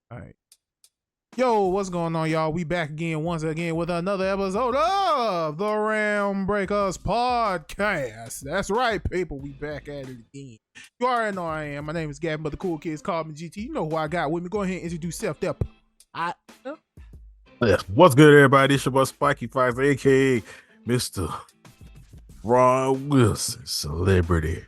All right. Yo, what's going on, y'all? We back again once again with another episode of the RealmBreakers podcast. That's right, people. We back at it again. You already know I am. My name is Gavin, but the cool kids call me GT. You know who I got with me. Go ahead and introduce yourself there. What's good, everybody? It's your boy Spiky Fox, aka Mr. Ron Wilson, celebrity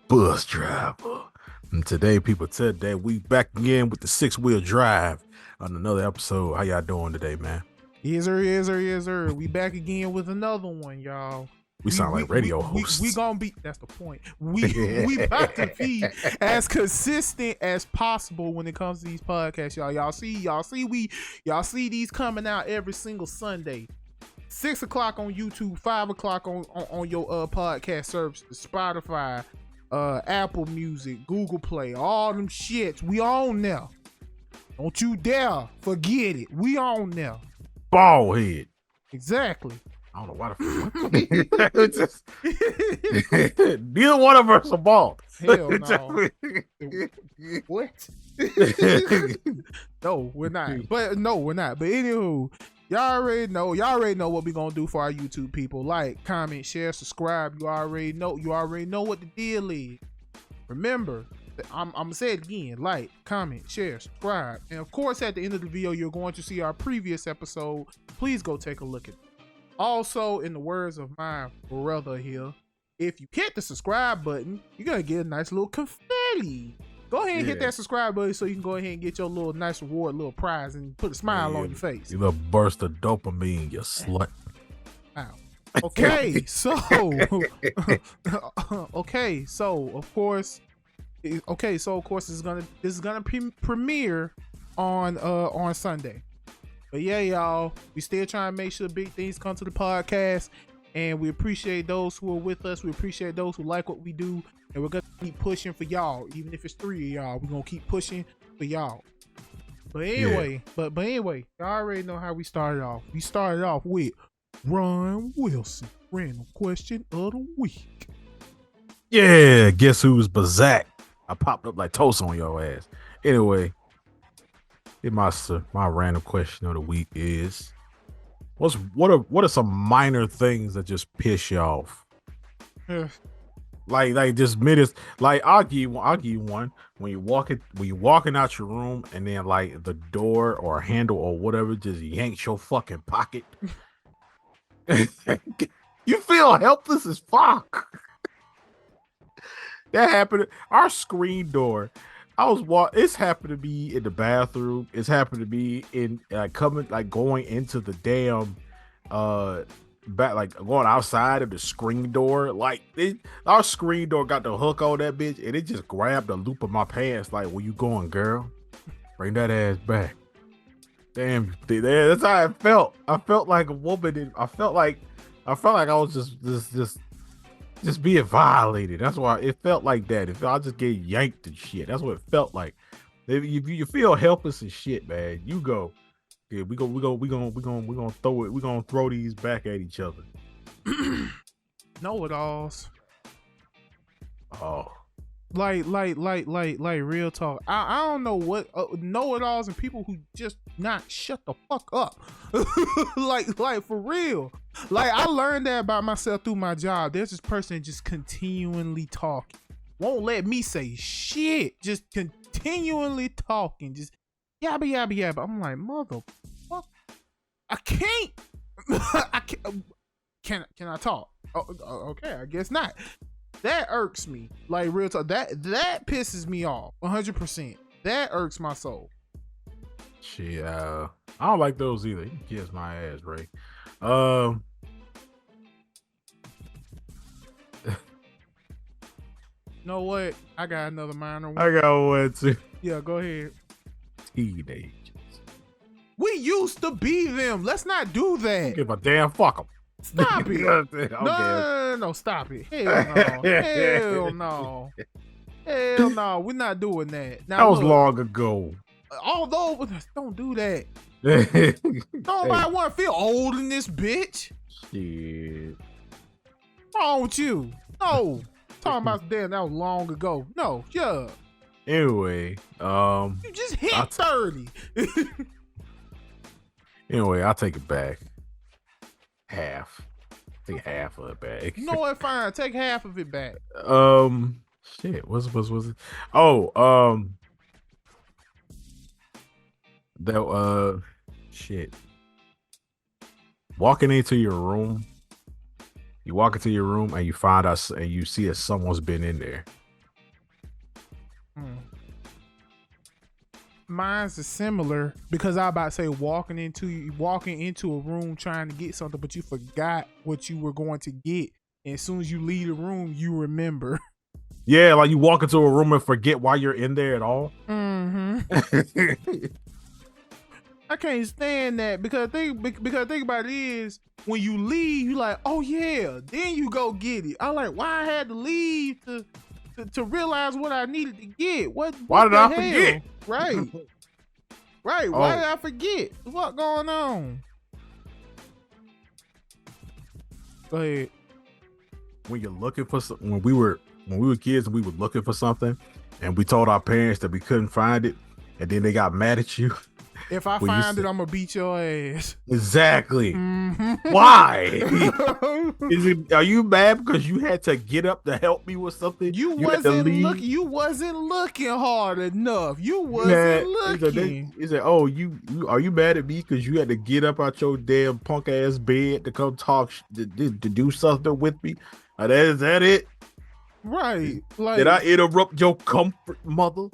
bus driver. And today, we back again with the 6-wheel drive on another episode. How y'all doing today, man? Yes, sir. We back again with another one, y'all. We sound like radio hosts. We gonna be, that's the point. We about to be as consistent as possible when it comes to these podcasts, y'all. Y'all see these coming out every single Sunday. 6 o'clock on YouTube, 5 o'clock on your podcast services, Spotify, Apple Music, Google Play, all them shits. We on there. Don't you dare forget it. We on there. Bald head. Exactly. I don't know why the fuck. Neither one of us are bald. Hell no. What? No, we're not. But anywho, y'all already know what we gonna do for our YouTube people. Like, comment, share, subscribe. You already know what the deal is. Remember, I'm gonna say it again. Like, comment, share, subscribe. And of course, at the end of the video, you're going to see our previous episode. Please go take a look at it. Also, in the words of my brother here, if you hit the subscribe button, you're gonna get a nice little confetti. Go ahead and hit that subscribe button so you can go ahead and get your little nice reward, little prize, and put a smile on your face. You little burst of dopamine, you slut. Wow. Okay, so of course this is gonna premiere on Sunday. But yeah, y'all, we still trying to make sure big things come to the podcast, and we appreciate those who are with us. We appreciate those who like what we do, and we're gonna keep pushing for y'all. Even if it's 3 of y'all, we're gonna keep pushing for y'all. But anyway, but anyway, y'all already know how we started off. We started off with Ron Wilson, random question of the week. Yeah, guess who's Bazak? I popped up like toast on your ass. Anyway, my random question of the week is, what are some minor things that just piss you off? like just minutes. Like, I'll give you one. When you're walking out your room and then like the door or handle or whatever just yanks your fucking pocket. You feel helpless as fuck. That happened. Our screen door. It's happened to be in the bathroom. It's happened to be in going into the damn back, like going outside of the screen door. Like, our screen door got the hook on that bitch, and it just grabbed the loop of my pants. Like, where you going, girl? Bring that ass back. Damn, that's how I felt. I felt like a woman. I felt like I was just being violated. That's why it felt like that. If I just get yanked and shit, that's what it felt like. If you feel helpless and shit, man, you go. Yeah, we gonna throw it. We gonna throw these back at each other. Know-it-alls. Oh, like real talk. I don't know what know-it-alls and people who just not shut the fuck up. like for real. Like, I learned that about myself through my job. There's this person just continually talking, won't let me say shit, just continually talking, just yabba. I'm like, motherfucker, I can't. I can't. Can I talk? Oh, okay, I guess not. That irks me. Like, real talk. That pisses me off 100%. That irks my soul. Shit, I don't like those either. You can kiss my ass, Ray. You know what? I got another minor one. I got one too. Yeah, go ahead. Teenagers. We used to be them. Let's not do that. Give a damn fuck them. Stop it. Okay. No, stop it. Hell no. Hell no. We're not doing that. Now, that was long ago. Although, don't do that. Nobody want to feel old in this bitch. Shit. What's wrong with you? No. Talking about damn, that was long ago. No, yeah. Anyway, You just hit 30. Anyway, I'll take it back. Half. Take half of it back. You know what? Fine. Take half of it back. Shit. What's it? Oh, that shit. Walking into your room. You walk into your room and you find us and you see that someone's been in there. Mine's is similar because I about to say walking into a room trying to get something, but you forgot what you were going to get. And as soon as you leave the room, you remember. Yeah, like you walk into a room and forget why you're in there at all. Mm-hmm. I can't stand that because think about it is when you leave, you like, oh yeah, then you go get it. I like why I had to leave to realize what I needed to get. Why did I forget? Right. Right. Oh. Why did I forget? What going on? Go ahead. When you're looking for when we were kids and we were looking for something and we told our parents that we couldn't find it and then they got mad at you. If I find it, I'm gonna beat your ass. Exactly. Mm-hmm. Why? Are you mad because you had to get up to help me with something? You wasn't looking hard enough. You wasn't looking. He said, "Oh, are you mad at me because you had to get up out your damn punk ass bed to come talk to do something with me? Is that it? Right. Like, did I interrupt your comfort, mother?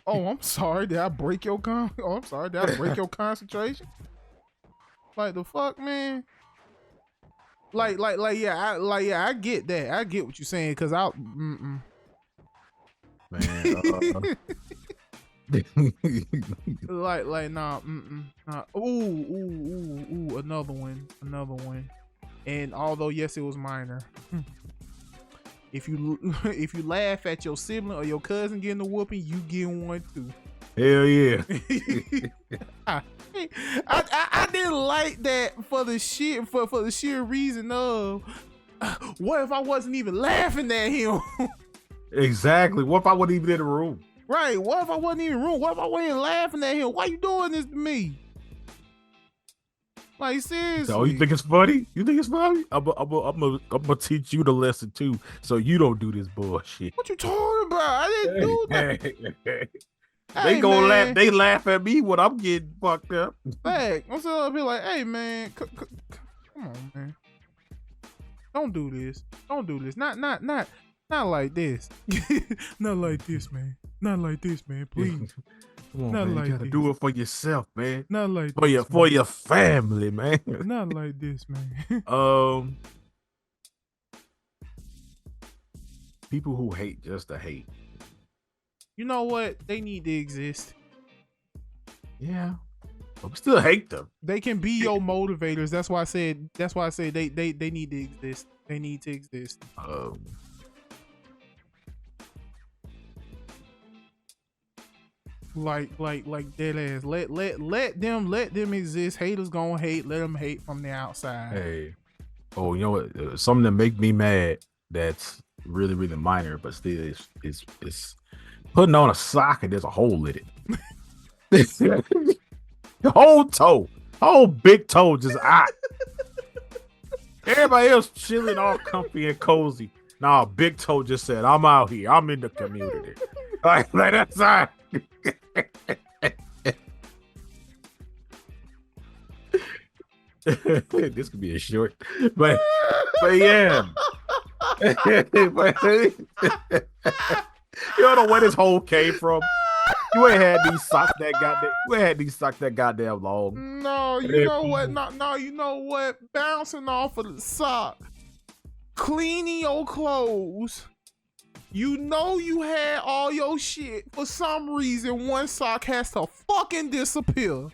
Oh, I'm sorry. Did I break your concentration? Like the fuck, man. Yeah, I get that. I get what you're saying because man. Nah. Ooh, another one. And although yes, it was minor. If you laugh at your sibling or your cousin getting a whooping, you getting one too. Hell yeah. I didn't like that for the sheer reason of what if I wasn't even laughing at him? Exactly. What if I wasn't even in the room? Right. What if I wasn't even in the room? What if I wasn't laughing at him? Why you doing this to me? Like, seriously. Oh, you think it's funny? I'm gonna teach you the lesson too, so you don't do this bullshit. What you talking about? I didn't do that. They laugh at me when I'm getting fucked up. Fact. I'm still up here like, hey man, come on, man. Don't do this. Not like this. Not like this, man. Not like this, man. Please. Come on, not man. like You gotta do it for yourself, man. Not like for your family, man. Not like this, man. People who hate just to hate. You know what? They need to exist. Yeah. But we still hate them. They can be your motivators. That's why I said they need to exist. They need to exist. Like dead ass. Let them exist. Haters gonna hate. Let them hate from the outside. Hey. Oh, you know what? Something that make me mad that's really, really minor, but still is putting on a sock and there's a hole in it. The whole big toe just out. Everybody else chilling all comfy and cozy. Nah, big toe just said, I'm out here. I'm in the community. Like that's all. This could be a short, but yeah. But, you don't know where this hole came from. You ain't had these socks that goddamn long. No, you know what? No, you know what? Bouncing off of the sock, cleaning your clothes. You know you had all your shit. For some reason, one sock has to fucking disappear.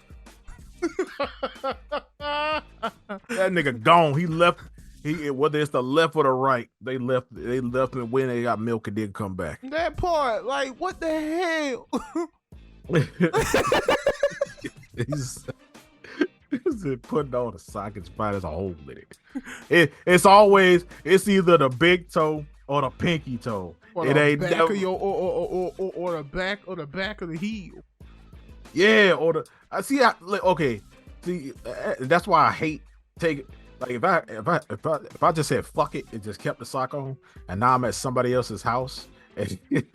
That nigga gone. He left. Whether it's the left or the right, they left him when they got milk and didn't come back. That part, like, what the hell? He's putting on the sock and there's a hole in it. It's either the big toe or the pinky toe. or It the ain't back never. of your or the back of the heel. Yeah, or the I see. Okay, see, that's why I hate taking. Like if I just said fuck it and just kept the sock on, and now I'm at somebody else's house, and, and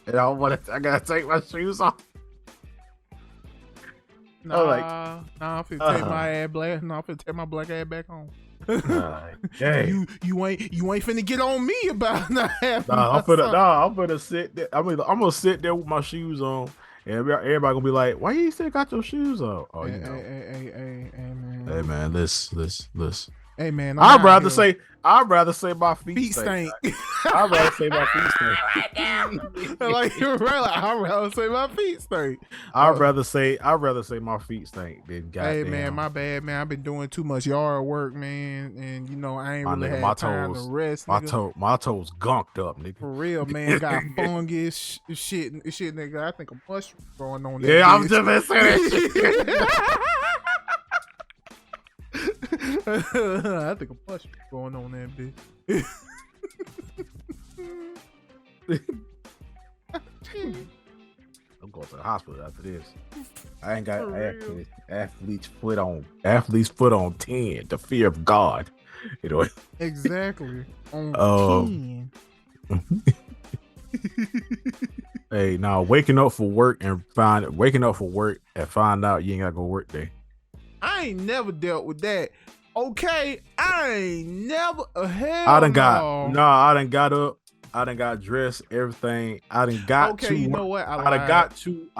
I gotta take my shoes off. Nah, I'm finna take my ass black. Nah, I'm finna take my black ass back home. Dang. You ain't finna get on me about not having. I'm gonna sit there. I'm gonna sit there with my shoes on, and everybody gonna be like, "Why you still got your shoes on?" Oh, Hey, you know. hey, man. Hey man, listen. Hey man, I'd rather say my feet stink. I'd rather say my feet stink. Like you're right. Like, I'd rather say my feet stink. I'd rather say my feet stink than goddamn. Hey man, my bad man. I've been doing too much yard work, man, and you know I ain't My really nigga, had my time toes, to rest. my Nigga. toes gunked up, nigga. For real, man. Got fungus, shit, nigga. I think a mushroom growing on that. Yeah, bitch. I'm just gonna say that shit. I think a mushroom going on that bitch. I'm going to the hospital after this. I ain't got For athlete's foot on 10. The fear of God. You know. Exactly. On 10. Hey, now waking up for work and find out you ain't gotta go work day. I ain't never dealt with that. Okay, I ain't never. Hell I done got up. I done got dressed. Everything. I done got okay, to. you work. know what? I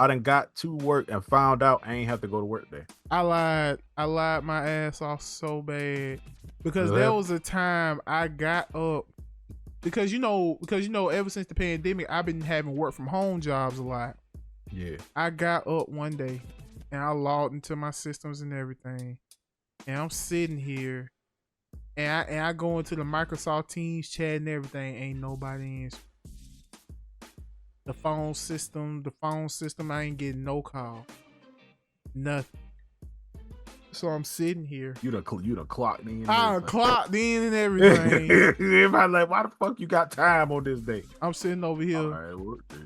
done got to work and found out I ain't have to go to work day. I lied my ass off so bad because What there happened? was a time I got up because you know ever since the pandemic I've been having work from home jobs a lot. Yeah. I got up one day and I logged into my systems and everything, and I'm sitting here and I go into the Microsoft Teams chat and everything. Ain't nobody answering. The phone system, I ain't getting no call, nothing. So I'm sitting here. You done clocked in. I clocked in and everything. Everybody like, why the fuck you got time on this day? I'm sitting over here. All right, work day.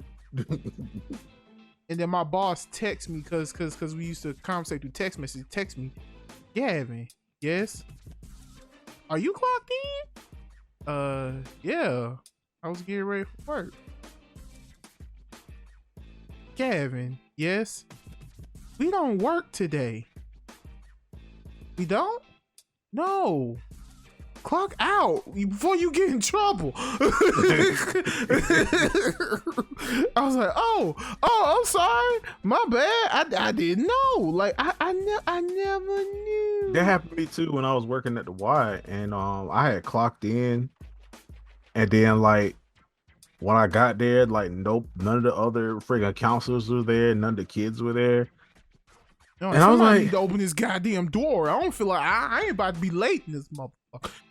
And then my boss texts me because we used to conversate through text message. Text me, Gavin, yes? Are you clocked in? Yeah. I was getting ready for work. Gavin, yes? We don't work today. We don't? No. Clock out before you get in trouble. I was like, oh, I'm sorry. My bad. I didn't know. Like I never knew. That happened to me too when I was working at the Y, and I had clocked in, and then like when I got there, like nope, none of the other friggin' counselors were there, none of the kids were there. No, and I was like, need to open this goddamn door. I don't feel like I ain't about to be late in this motherfucker.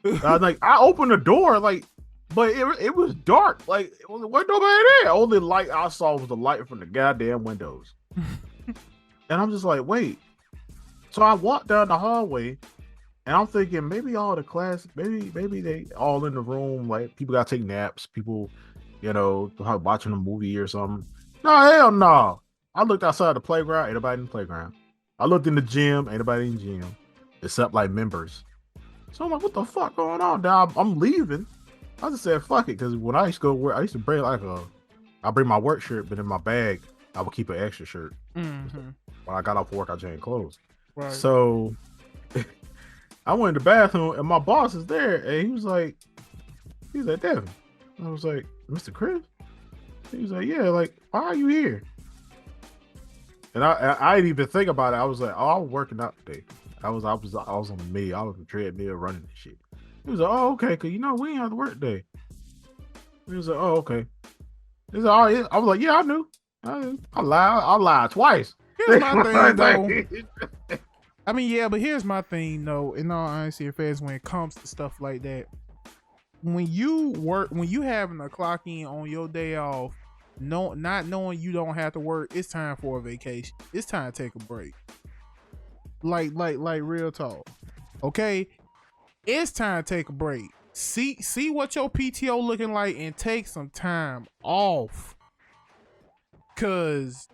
I was like, I opened the door, like, but it was dark. Like, it wasn't nobody there. Only light I saw was the light from the goddamn windows. And I'm just like, wait. So I walked down the hallway, and I'm thinking maybe all the class, maybe they all in the room. Like, people got to take naps. People, watching a movie or something. No, hell no. I looked outside the playground. Ain't nobody in the playground. I looked in the gym. Ain't nobody in the gym, except like members. So I'm like, what the fuck going on? Now I'm leaving. I just said fuck it, because when I used to go work, I used to bring I bring my work shirt, but in my bag I would keep an extra shirt. Mm-hmm. When I got off work, I changed clothes. Right. So I went in the bathroom, and my boss is there, and he was like, Devin. I was like, Mr. Chris? He was like, yeah, like, why are you here? And I didn't even think about it. I was like, oh, I was working out today. I was on the meal. I was on the treadmill running and shit. He was like, oh, okay, because we ain't have to work today. He was like, oh, okay. He was like, oh, yeah. I was like, yeah, I knew. I lied twice. Here's my thing, though. I mean, yeah, but here's my thing, though. In all honesty, affairs, when it comes to stuff like that, when you having a clock in on your day off, not knowing you don't have to work, it's time for a vacation. It's time to take a break. Like real talk. Okay? It's time to take a break. see what your PTO looking like and take some time off. Cause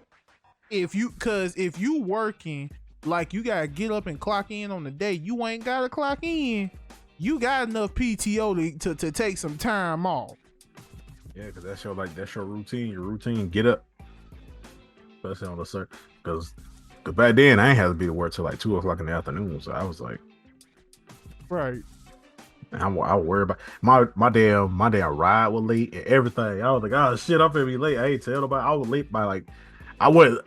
if you working, like, you gotta get up and clock in on the day you ain't gotta clock in, you got enough PTO to take some time off. Yeah, because that's your routine. Your routine, get up. Especially on the certain, because back then I ain't had to be to work till like 2:00 in the afternoon. So I was like, right. I worry about my damn ride was late and everything. I was like, oh shit, I'm gonna be late. I ain't tell nobody. I was late by like, I was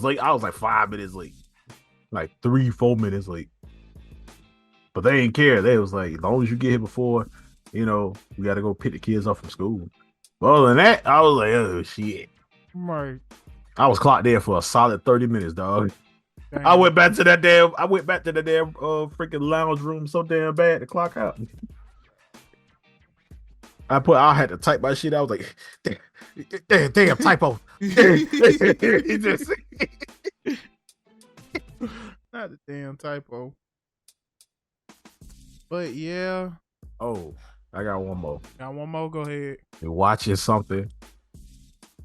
late. I was like 5 minutes late, like 3-4 minutes late. But they didn't care. They was like, as long as you get here before, we got to go pick the kids up from school. But other than that, I was like, oh shit. Right. I was clocked there for a solid 30 minutes, dog. Damn. I went back to the damn freaking lounge room so damn bad to clock out. I had to type my shit. I was like, damn typo. Not the damn typo. But yeah. Oh, I got one more. Got one more. Go ahead. You're watching something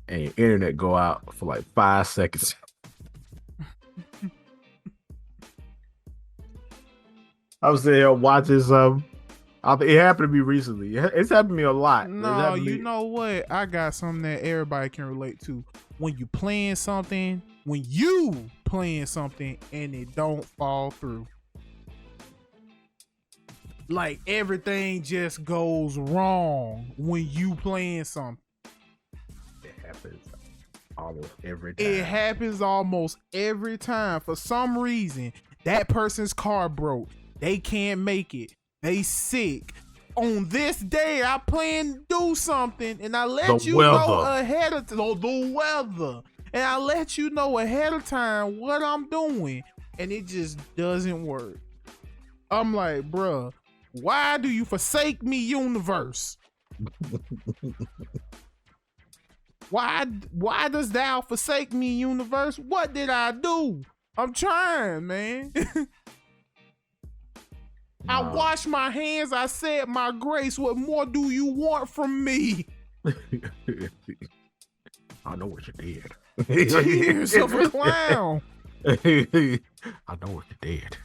and your internet go out for like 5 seconds. I was sitting here watching some. It happened to me recently. It's happened to me a lot. No, you know what? I got something that everybody can relate to. When you playing something and it don't fall through. Like, everything just goes wrong when you playing something. It happens almost every time. It happens almost every time. For some reason, that person's car broke. They can't make it. They sick. On this day, I plan to do something, and I let you know ahead of the weather. And I let you know ahead of time what I'm doing, and it just doesn't work. I'm like, bruh, why do you forsake me, universe? Why does thou forsake me, universe? What did I do? I'm trying, man. I washed my hands. I said my grace. What more do you want from me? I know what you did. Tears of a clown. I know what you did.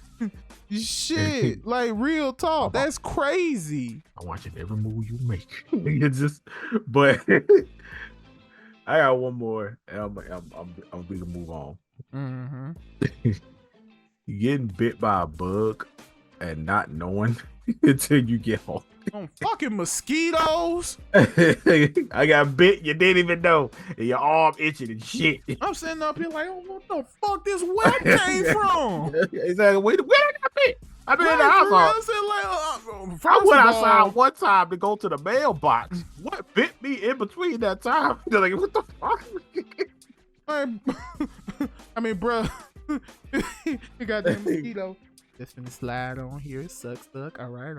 Shit, like, real talk. That's crazy. I'm watching every move you make. But I got one more, and I'm going to move on. Mm-hmm. Getting bit by a bug and not knowing until you get home. Fucking mosquitoes. I got bit, you didn't even know, and your arm itching and shit. I'm sitting up here like, oh, what the fuck this web came from? Exactly. Where I got bit? I've been in the house. I went outside one time to go to the mailbox. What bit me in between that time? They're like, what the fuck? I mean, bro, you got that mosquito. Just gonna slide on here. Stuck. All right,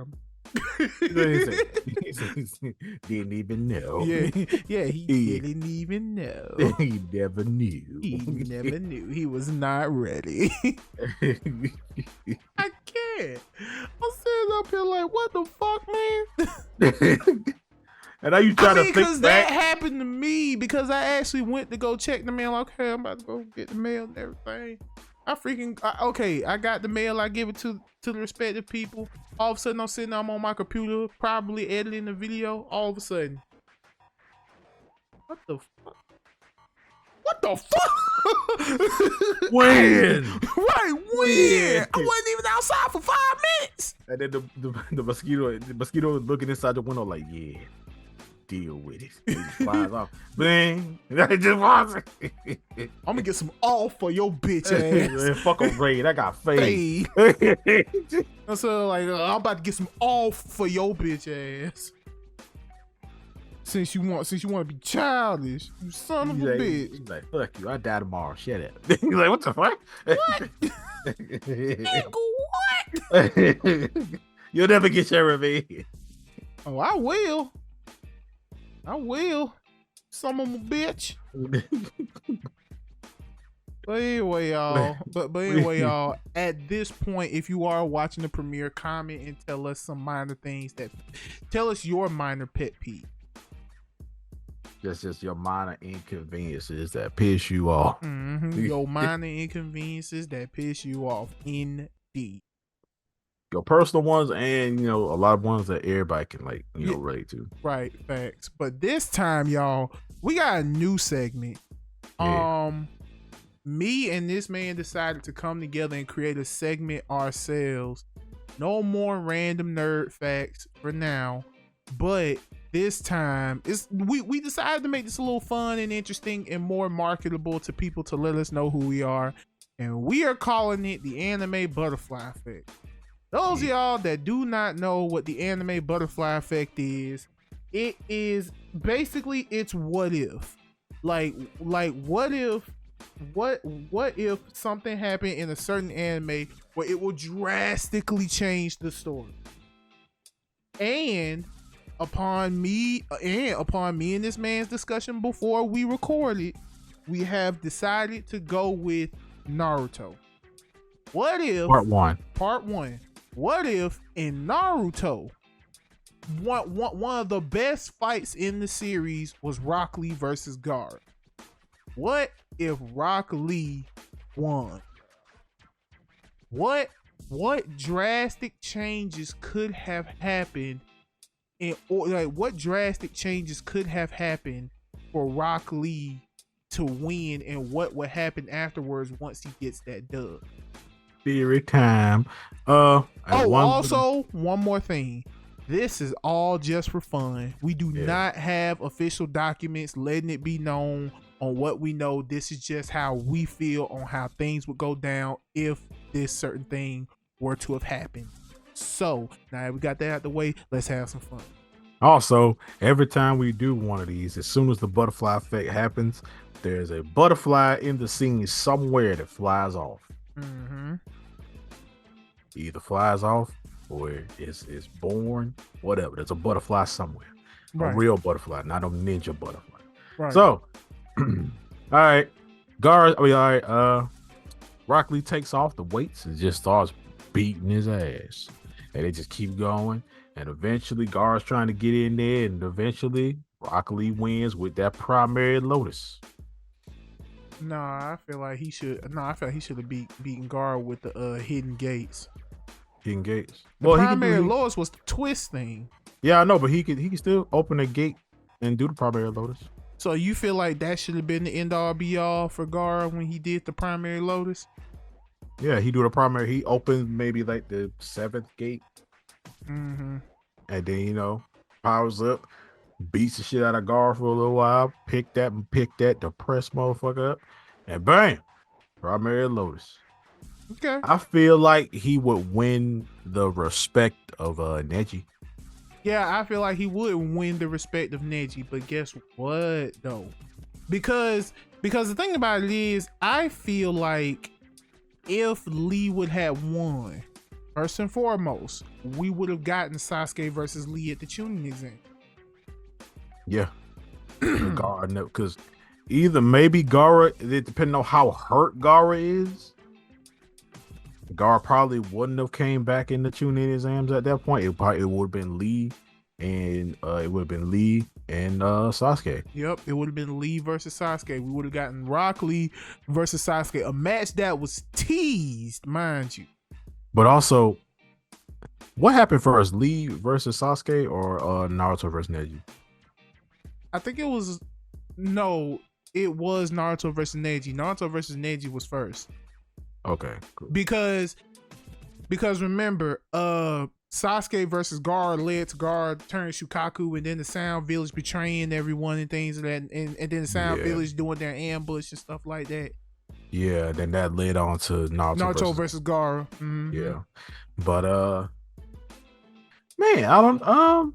Didn't even know. Yeah, he didn't even know. He never knew. He never knew. He was not ready. I can't. I'm sitting up here like, what the fuck, man? And now you trying to think back. Because that happened to me, because I actually went to go check the mail. Okay, I'm about to go get the mail and everything. I got the mail. I give it to the respective people. All of a sudden, I'm on my computer, probably editing the video. All of a sudden, what the fuck? What the fuck? When? Right, when? I wasn't even outside for 5 minutes. And then the mosquito was looking inside the window like, yeah, deal with it. It just flies off. Bang. It just flies. I'm gonna get some off for your bitch ass. Fuck a raid. I got fade. So like, I'm about to get some off for your bitch ass. Since you want to be childish, you son of a bitch. He's like, fuck you. I die tomorrow. Shut up. He's like, what the fuck? What? Nigga, what? You'll never get your revenge. Oh, I will. Some of a bitch. But anyway, y'all. But anyway, y'all. At this point, if you are watching the premiere, comment and tell us some minor things tell us your minor pet peeve. That's just your minor inconveniences that piss you off. Mm-hmm. Your minor inconveniences that piss you off, indeed. Your personal ones, and a lot of ones that everybody can relate to. Right, facts. But this time, y'all, we got a new segment. Yeah. Me and this man decided to come together and create a segment ourselves. No more random nerd facts for now, but this time we decided to make this a little fun and interesting and more marketable to people to let us know who we are, and we are calling it the anime butterfly effect. Those of y'all that do not know what the anime butterfly effect is, it is basically it's what if. Like what if something happened in a certain anime where it will drastically change the story? And upon me and this man's discussion before we recorded, we have decided to go with Naruto. What if Part one. What if in Naruto, one of the best fights in the series was Rock Lee versus Guard? What if Rock Lee won? What drastic changes could have happened what drastic changes could have happened for Rock Lee to win, and what would happen afterwards once he gets that dub? Theory time. Also, one more thing. This is all just for fun. We do not have official documents letting it be known on what we know. This is just how we feel on how things would go down if this certain thing were to have happened. So now that we got that out the way, let's have some fun. Also, every time we do one of these, as soon as the butterfly effect happens, there's a butterfly in the scene somewhere that flies off. Mm-hmm. Either flies off or is born, whatever. There's a butterfly somewhere. Right. A real butterfly, not a ninja butterfly. Right. So, all right. Rock Lee takes off the weights and just starts beating his ass. And they just keep going. And eventually, Guard's trying to get in there. And eventually, Rock Lee wins with that primary lotus. I feel like he should have beaten Guard with the hidden gates. Hidden gates. The primary lotus was the twist thing. Yeah, I know, but he can still open a gate and do the primary lotus. So you feel like that should have been the end all be all for Guard when he did the primary lotus? Yeah, he do the primary. He opened maybe like the 7th gate. Mm-hmm. And then, powers up, beats the shit out of Guard for a little while, pick that, depressed motherfucker up, and bam, primary lotus. Okay. I feel like he would win the respect of Neji. Yeah, I feel like he would win the respect of Neji, but guess what though? Because the thing about it is, I feel like if Lee would have won, first and foremost, we would have gotten Sasuke versus Lee at the tuning exam. Yeah. Gaara, because either maybe Gaara, depending on how hurt Gaara is, Gaara probably wouldn't have came back in the tuning exams at that point. It would have been Lee and Sasuke. Yep, it would have been Lee versus Sasuke. We would have gotten Rock Lee versus Sasuke, a match that was teased, mind you. But also, what happened first, Lee versus Sasuke or Naruto versus Neji? I think it was Naruto versus Neji. Naruto versus Neji was first. Okay, cool. Because remember, Sasuke versus Guard led to Guard turning Shukaku, and then the Sound Village betraying everyone and things of that, and then the Sound Village doing their ambush and stuff like that. Yeah, then that led on to Naruto versus Gaara. Mm-hmm. Yeah, but man, I don't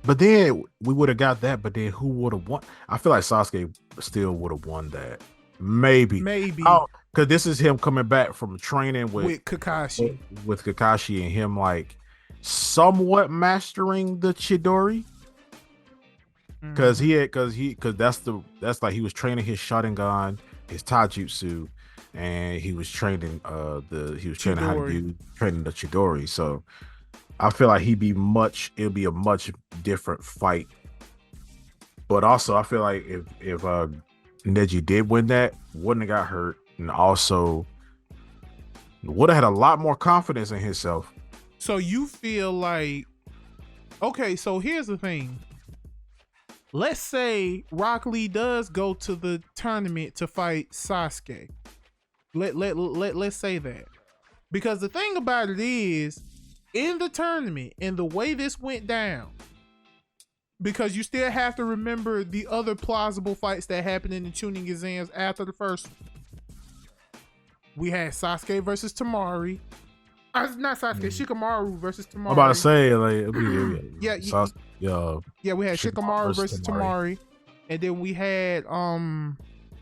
but then we would have got that. But then who would have won? I feel like Sasuke still would have won that. Maybe. Because this is him coming back from training with Kakashi. With Kakashi and him like somewhat mastering the Chidori. Because that's like he was training his Sharingan, his Taijutsu, and he was training Chidori. training the Chidori. So I feel like it'll be a much different fight. But also I feel like if Neji did win that, wouldn't have got hurt, and also would have had a lot more confidence in himself. So you feel like, okay, so here's the thing. Let's say Rock Lee does go to the tournament to fight Sasuke. Let's say that. Because the thing about it is, in the tournament, and the way this went down, because you still have to remember the other plausible fights that happened in the tuning exams after the first one. We had Sasuke versus Tamari. Not Sasuke, Shikamaru versus Tamari. I'm about to say, like, we had Shikamaru versus Tamari. And then we had I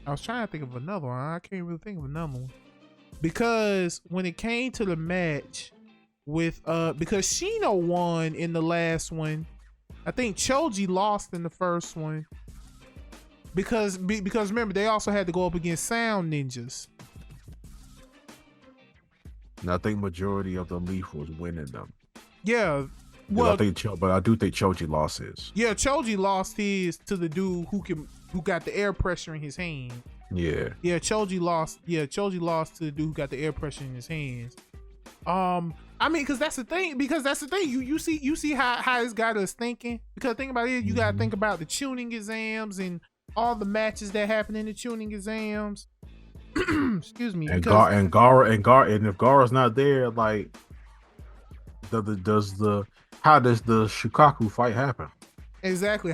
was trying to think of another one. I can't really think of another one. Because when it came to the match with because Shino won in the last one. I think Choji lost in the first one. Because remember, they also had to go up against Sound Ninjas. And I think majority of the Leaf was winning them. Yeah. Well, but I do think Choji lost his. Yeah, Choji lost his to the dude who got the air pressure in his hand. Yeah. Yeah, Choji lost to the dude who got the air pressure in his hands. I mean, because that's the thing. You see how it's got us thinking. Because think about it, you gotta think about the tuning exams and all the matches that happen in the tuning exams. Excuse me. And if Gara's not there, like, how does the Shukaku fight happen? Exactly.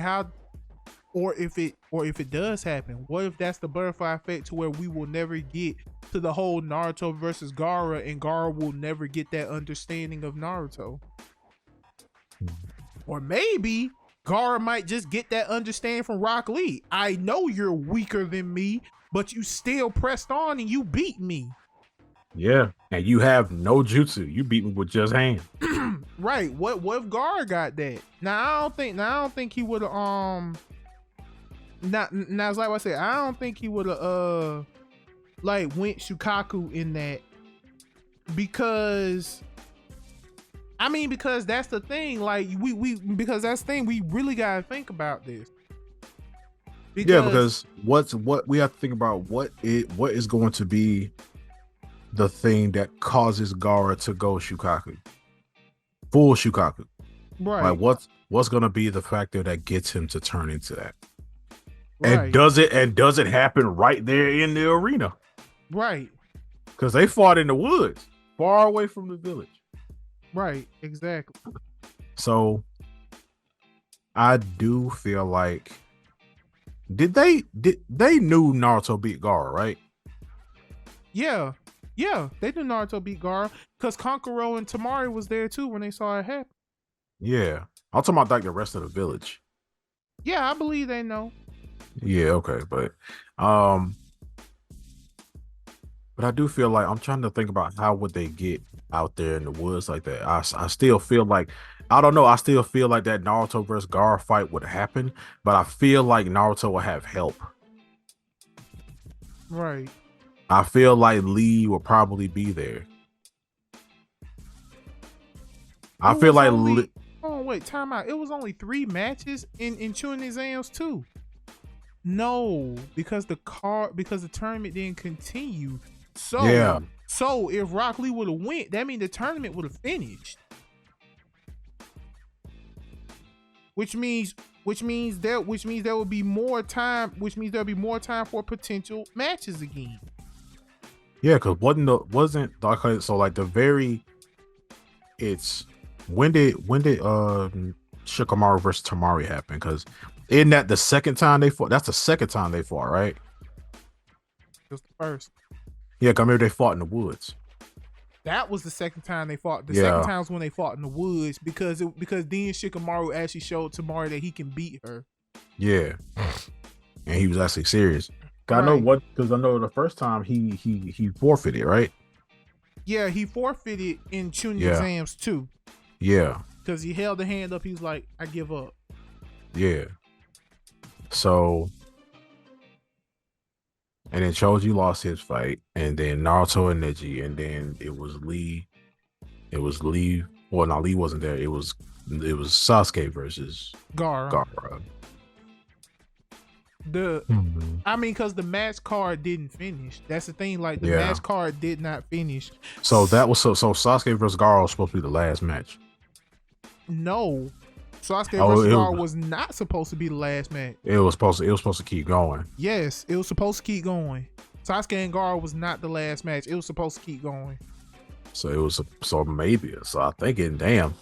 Or if it does happen, what if that's the butterfly effect to where we will never get to the whole Naruto versus Gaara, and Gaara will never get that understanding of Naruto? Or maybe Gaara might just get that understanding from Rock Lee. I know you're weaker than me, but you still pressed on and you beat me. Yeah, and you have no jutsu. You beat me with just hands. Right. What if Gaara got that? Now I don't think he would have now it's like I said, I don't think he would have like went Shukaku in that, because that's the thing. Like because that's the thing, we really gotta think about this. Because what we have to think about, what is going to be the thing that causes Gaara to go Shukaku, full Shukaku, right? Like what's going to be the factor that gets him to turn into that? Right. And does it happen right there in the arena? Right. Because they fought in the woods, far away from the village. Right. Exactly. So I do feel like they knew Naruto beat Gaara, right? Yeah, they knew Naruto beat Gaara because Kankuro and Tamari was there too when they saw it happen. Yeah, I'm talking about like the rest of the village. Yeah, I believe they know. Yeah, okay, but I do feel like I'm trying to think about how would they get out there in the woods like that. I still feel like, I don't know. I still feel like that Naruto versus Gaara fight would happen, but I feel like Naruto will have help. Right. I feel like Lee will probably be there. I feel like oh wait, time out. It was only 3 matches in Chunin exams too. No, because the tournament didn't continue. So yeah. So if Rock Lee would have went, that means the tournament would have finished. Which means there would be more time. Which means there'll be more time for potential matches again. Yeah, because when did Shikamaru versus Tamari happen? Because isn't that the second time they fought? That's the second time they fought, right? It was the first. Yeah, because maybe they fought in the woods. That was the second time they fought. The second time was when they fought in the woods because then Shikamaru actually showed Tamari that he can beat her. Yeah, and he was actually serious. Right. I know because I know the first time he forfeited, right? Yeah, he forfeited in Chunin exams too. Yeah, because he held the hand up. He was like, "I give up." Yeah. So and then Choji lost his fight, and then Naruto and Neji, and then it was Lee. It was Lee. Well, no, Lee wasn't there. It was Sasuke versus Gara. Gaara. I mean, because the match card didn't finish. That's the thing. Like the match card did not finish. So that was so Sasuke versus Gaara was supposed to be the last match. No, Sasuke versus Gaara was not supposed to be the last match. It was supposed to keep going. Yes, it was supposed to keep going. Sasuke and Gaara was not the last match. It was supposed to keep going. So it was maybe. So I'm thinking, damn,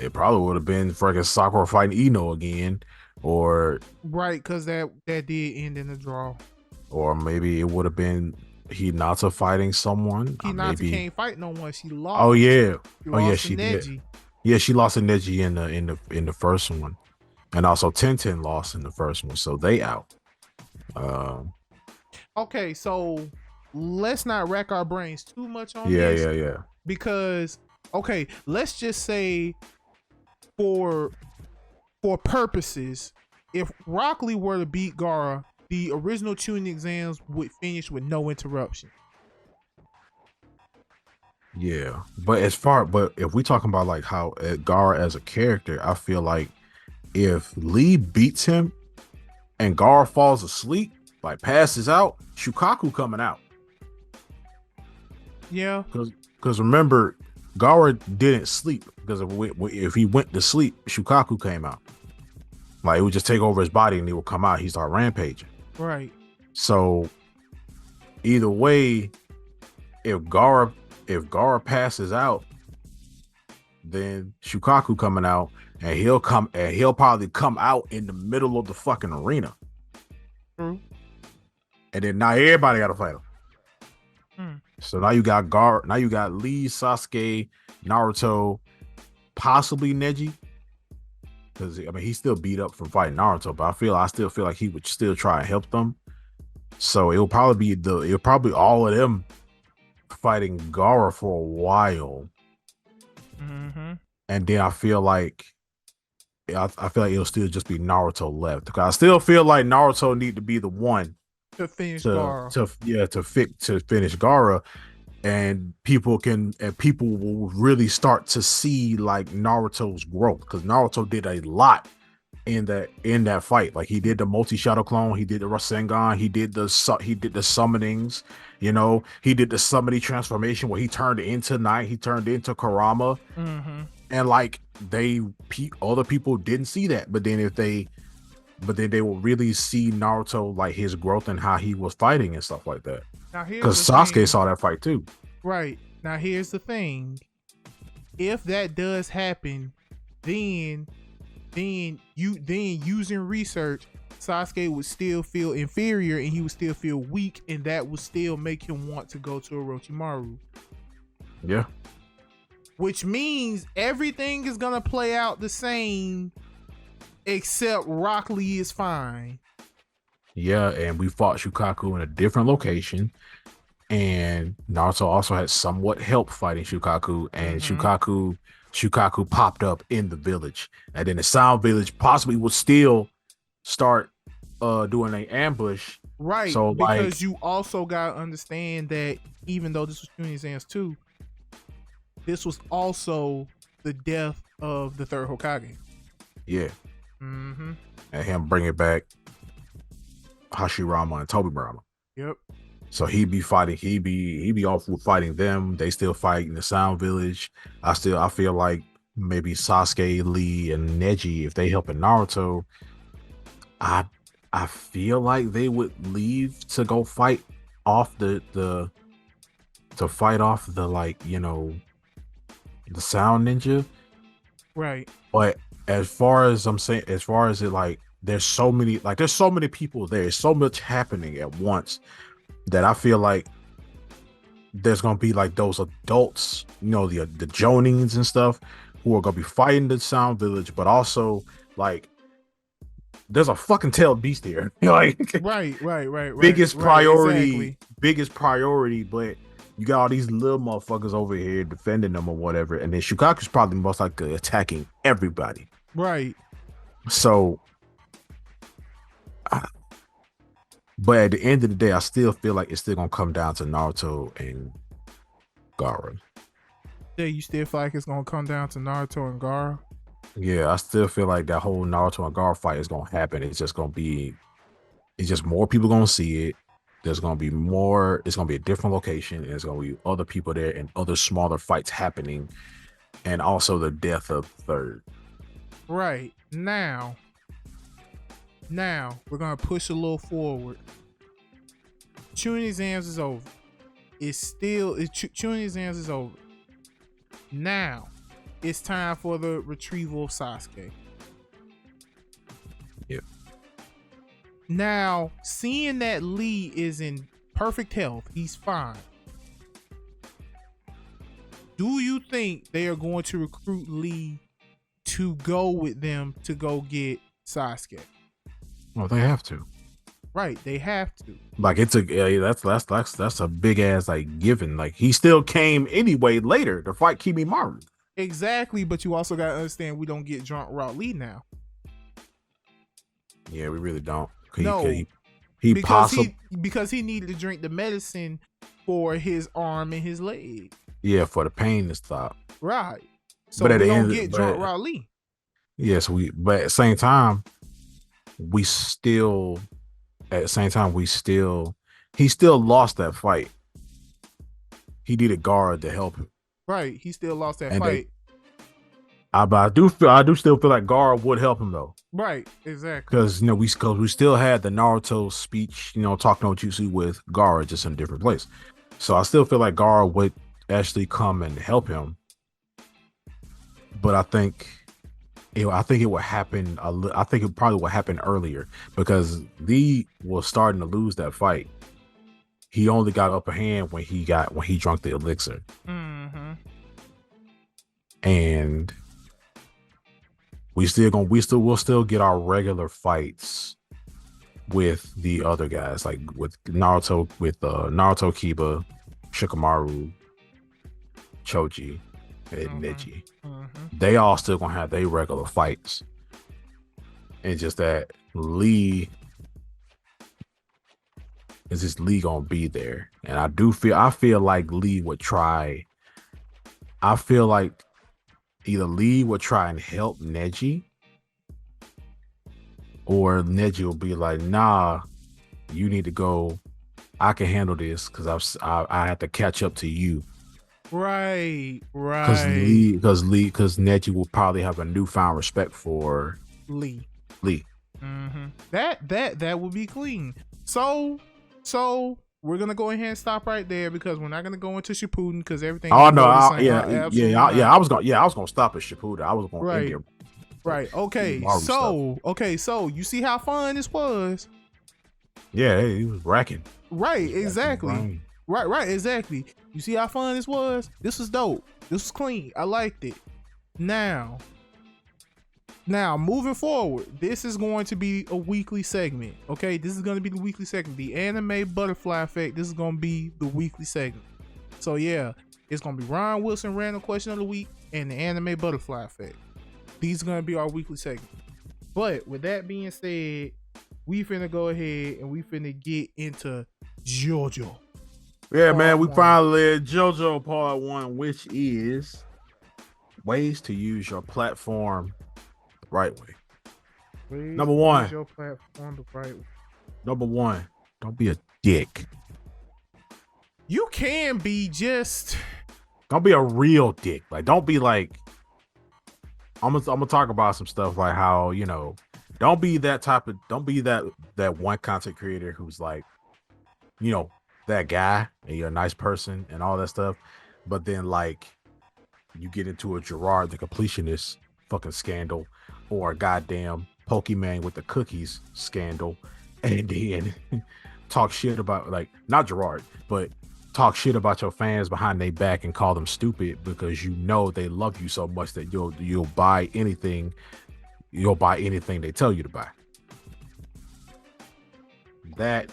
it probably would have been freaking Sakura fighting Ino again, or right, because that did end in a draw. Or maybe it would have been Hinata fighting someone. Hinata can't fight no one. She lost. Oh yeah. She did. Yeah, she lost to Neji in the first one, and also Tenten lost in the first one, so they out. Okay, so let's not rack our brains too much on this. Yeah. Because okay, let's just say for purposes, if Rock Lee were to beat Gaara, the original tuning exams would finish with no interruption. Yeah, but if we talking about like how Gaara as a character, I feel like if Lee beats him and Gaara falls asleep, like passes out, Shukaku coming out. Yeah, because remember, Gaara didn't sleep, because if he went to sleep, Shukaku came out. Like it would just take over his body and he would come out. He start rampaging. Right. So either way, if Gaara passes out, then Shukaku coming out, and he'll probably come out in the middle of the fucking arena. True. And then now everybody got to fight him. So now you got now you got Lee, Sasuke, Naruto, possibly Neji. Because I mean, he's still beat up from fighting Naruto, but I still feel like he would still try and help them. So it'll probably all of them fighting Gaara for a while. And then I feel like it'll still just be Naruto left. Because I still feel like Naruto need to be the one to finish Gaara. To finish Gaara, and people will really start to see like Naruto's growth, because Naruto did a lot in that fight. Like he did the multi-shadow clone, he did the Rasengan, he did the summonings, he did the summoning transformation where he turned into Night, he turned into Kurama. And like other people didn't see that, but then they will really see Naruto, like his growth and how he was fighting and stuff like that. Because Sasuke saw that fight too. Right. Now here's the thing. If that does happen, then using research, Sasuke would still feel inferior and he would still feel weak, and that would still make him want to go to Orochimaru. Yeah. Which means everything is gonna play out the same, except Rock Lee is fine. Yeah, and we fought Shukaku in a different location, and Naruto also had somewhat help fighting Shukaku, and Shukaku popped up in the village, and then the Sound Village possibly would still start doing an ambush. Right, so because you also gotta understand that even though this was Chunin Exams 2, this was also the death of the third Hokage. Yeah. And him bringing back Hashirama and Tobirama. Yep. So he'd be off with fighting them. They still fight in the Sound Village. I feel like maybe Sasuke, Lee, and Neji, if they helping Naruto, I feel like they would leave to go fight off the Sound Ninja. Right. But as far as it, like, there's so many people there, there's so much happening at once, that I feel like there's gonna be like those adults, the Jonins and stuff, who are gonna be fighting the Sound Village, but also like there's a fucking tailed beast here. Like right. Biggest priority, exactly. Biggest priority, but you got all these little motherfuckers over here defending them or whatever, and then Shukaku's probably most likely attacking everybody. Right. So But at the end of the day, I still feel like it's still gonna come down to Naruto and Gaara. Yeah, you still feel like it's gonna come down to Naruto and Gaara? Yeah, I still feel like that whole Naruto and Gaara fight is gonna happen. It's just more people gonna see it. There's gonna be more. It's gonna be a different location. And there's gonna be other people there and other smaller fights happening, and also the death of Third. Right. Now we're gonna push a little forward. Chunin exams is over. Chunin exams is over. Now it's time for the retrieval of Sasuke. Yep. Now, seeing that Lee is in perfect health, he's fine. Do you think they are going to recruit Lee to go with them to go get Sasuke? Well, they have to. Right, they have to. Like that's a big ass like given. Like he still came anyway later to fight Kimimaro. Exactly, but you also gotta understand we don't get drunk Route Lee now. Yeah, we really don't. Because he needed to drink the medicine for his arm and his leg. Yeah, for the pain to stop. Right. So but we don't get drunk Route Lee. Yes, but at the same time, he still lost that fight. He needed Gaara to help him. Right. He still lost that fight. But I do still feel like Gaara would help him though. Right, exactly. Because we still had the Naruto speech, talking no jutsu with Gaara, just in a different place. So I still feel like Gaara would actually come and help him. But I think it would happen. I think it probably would happen earlier because Lee was starting to lose that fight. He only got upper hand when he drank the elixir. Mm-hmm. And we'll still get our regular fights with the other guys, like with Naruto, Kiba, Shikamaru, Choji, and Neji. Mm-hmm. They all still gonna have their regular fights. And just that Lee gonna be there. And I feel like Lee would try. I feel like either Lee would try and help Neji, or Neji will be like, nah, you need to go. I can handle this because I have to catch up to you. Right. Because Neji will probably have a newfound respect for Lee. Mm-hmm. That would be clean. So we're gonna go ahead and stop right there because we're not gonna go into Shippuden because everything. Oh no, I was gonna stop at Shippuden. I was gonna right. Right. Okay. So you see how fun this was. Yeah, he was racking. Right. Exactly. Right. Exactly. You see how fun this was. This was dope. This was clean. I liked it. Now, moving forward, this is going to be a weekly segment. Okay, this is going to be the weekly segment. The anime butterfly effect. This is going to be the weekly segment. So yeah, it's going to be Ron Wilson random question of the week and the anime butterfly effect. These are going to be our weekly segment. But with that being said, we finna go ahead and we finna get into JoJo. Yeah, man, we finally did JoJo Part 1, which is ways to use your platform the right way. Number one, use your platform the right way. Number one, don't be a dick. You can be just... Don't be a real dick. Like, don't be like... I'm gonna talk about some stuff like how, don't be that one content creator who's like, that guy and you're a nice person and all that stuff, but then like you get into a Gerard the Completionist fucking scandal or a goddamn Pokemon with the cookies scandal, and then talk shit about, like, not Gerard, but talk shit about your fans behind their back and call them stupid because they love you so much that you'll buy anything they tell you to buy. That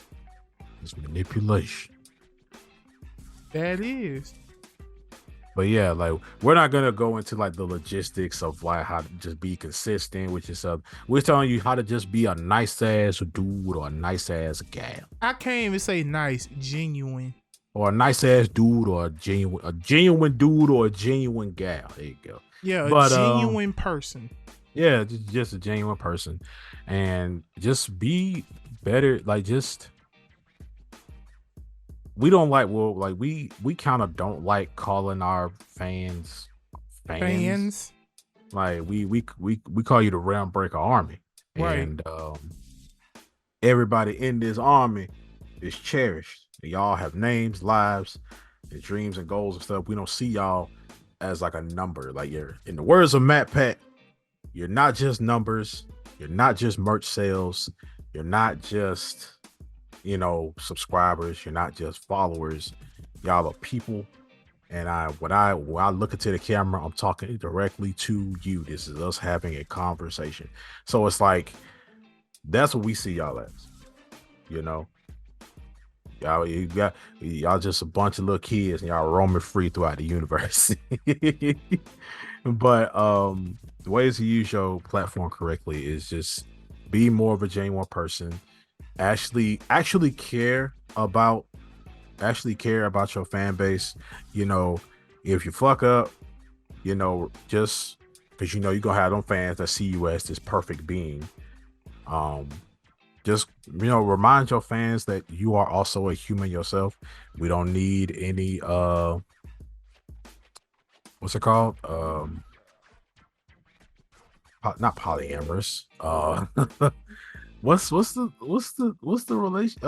is manipulation. That is. But yeah, like we're not gonna go into like the logistics of like how to just be consistent with yourself. We're telling you how to just be a nice ass dude or a nice ass gal. I can't even say nice, genuine. Or a nice ass dude or a genuine dude or a genuine gal. There you go. Yeah, a But genuine person. yeah, just a genuine person. And just be better. Like just we don't like we kind of don't like calling our fans. Like we call you the RealmBreaker Army. Right. And everybody in this army is cherished. Y'all have names, lives, and dreams and goals and stuff. We don't see y'all as like a number. Like you're, in the words of Matt Pat, you're not just numbers. You're not just merch sales. You're not just, subscribers. You're not just followers. Y'all are people. And when I look into the camera, I'm talking directly to you. This is us having a conversation. So it's like, that's what we see y'all as, y'all just a bunch of little kids and y'all roaming free throughout the universe. But the ways to use your platform correctly is just be more of a genuine person. Actually care about your fan base. If you fuck up, just because you're gonna have them fans that see you as this perfect being. Just remind your fans that you are also a human yourself. We don't need any what's it called? Not polyamorous. What's the relation?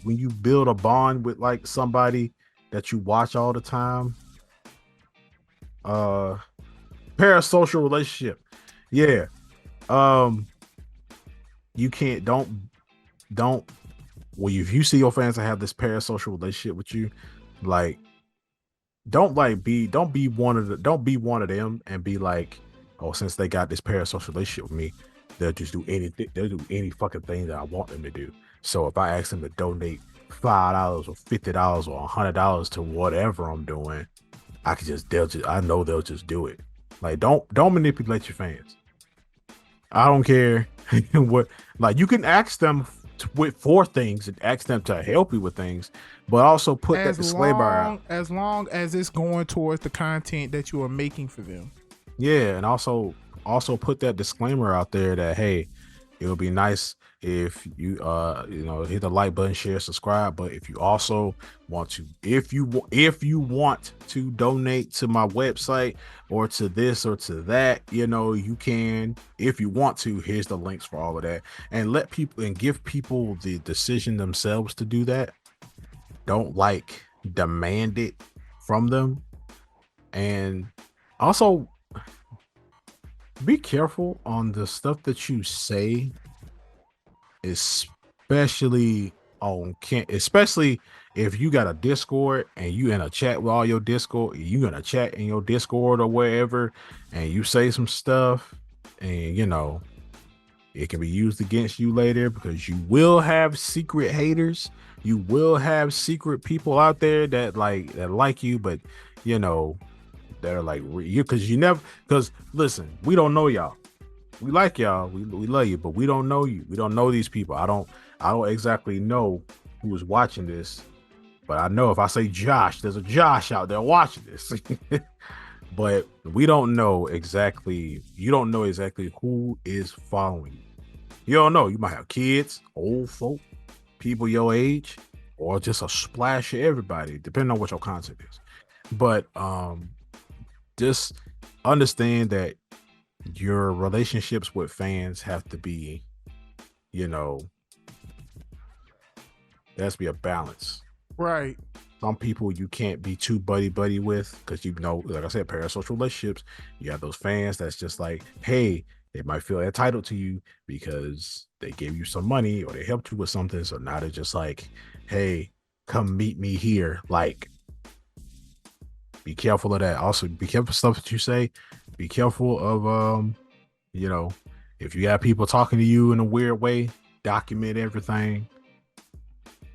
When you build a bond with like somebody that you watch all the time? Parasocial relationship. Yeah. You can't if you see your fans that have this parasocial relationship with you, like don't be one of them and be like, oh, since they got this parasocial relationship with me, they'll just do anything, they'll do any fucking thing that I want them to do. So if I ask them to donate $5 or $50 or $100 to whatever I'm doing, I know they'll just do it. Like don't manipulate your fans. I don't care what, like you can ask them for things and ask them to help you with things, but also put that disclaimer out. As long as it's going towards the content that you are making for them. Yeah, and also put that disclaimer out there that, hey, it would be nice if you hit the like button, share, subscribe, but if you also want to, if you want to donate to my website or to this or to that, you can. If you want to, here's the links for all of that, and give people the decision themselves to do that. Don't like demand it from them. And also be careful on the stuff that you say, especially if you got a Discord and you in a chat with all your Discord, you in a chat in your Discord or wherever, and you say some stuff, and it can be used against you later, because you will have secret haters. You will have secret people out there that like you, but they're like you, because listen, we don't know y'all. We like y'all, we love you, but we don't know you. We don't know these people. I don't exactly know who is watching this, but I know if I say Josh, there's a Josh out there watching this. But we don't know exactly. You don't know exactly who is following you. You don't know. You might have kids, old folk, people your age, or just a splash of everybody, depending on what your content is. But just understand that your relationships with fans have to be, there has to be a balance. Right. Some people you can't be too buddy with, because like I said, parasocial relationships. You have those fans that's just like, hey, they might feel entitled to you because they gave you some money or they helped you with something. So now they're just like, hey, come meet me here. Like, be careful of that. Also, be careful of stuff that you say. Be careful of if you have people talking to you in a weird way, document everything,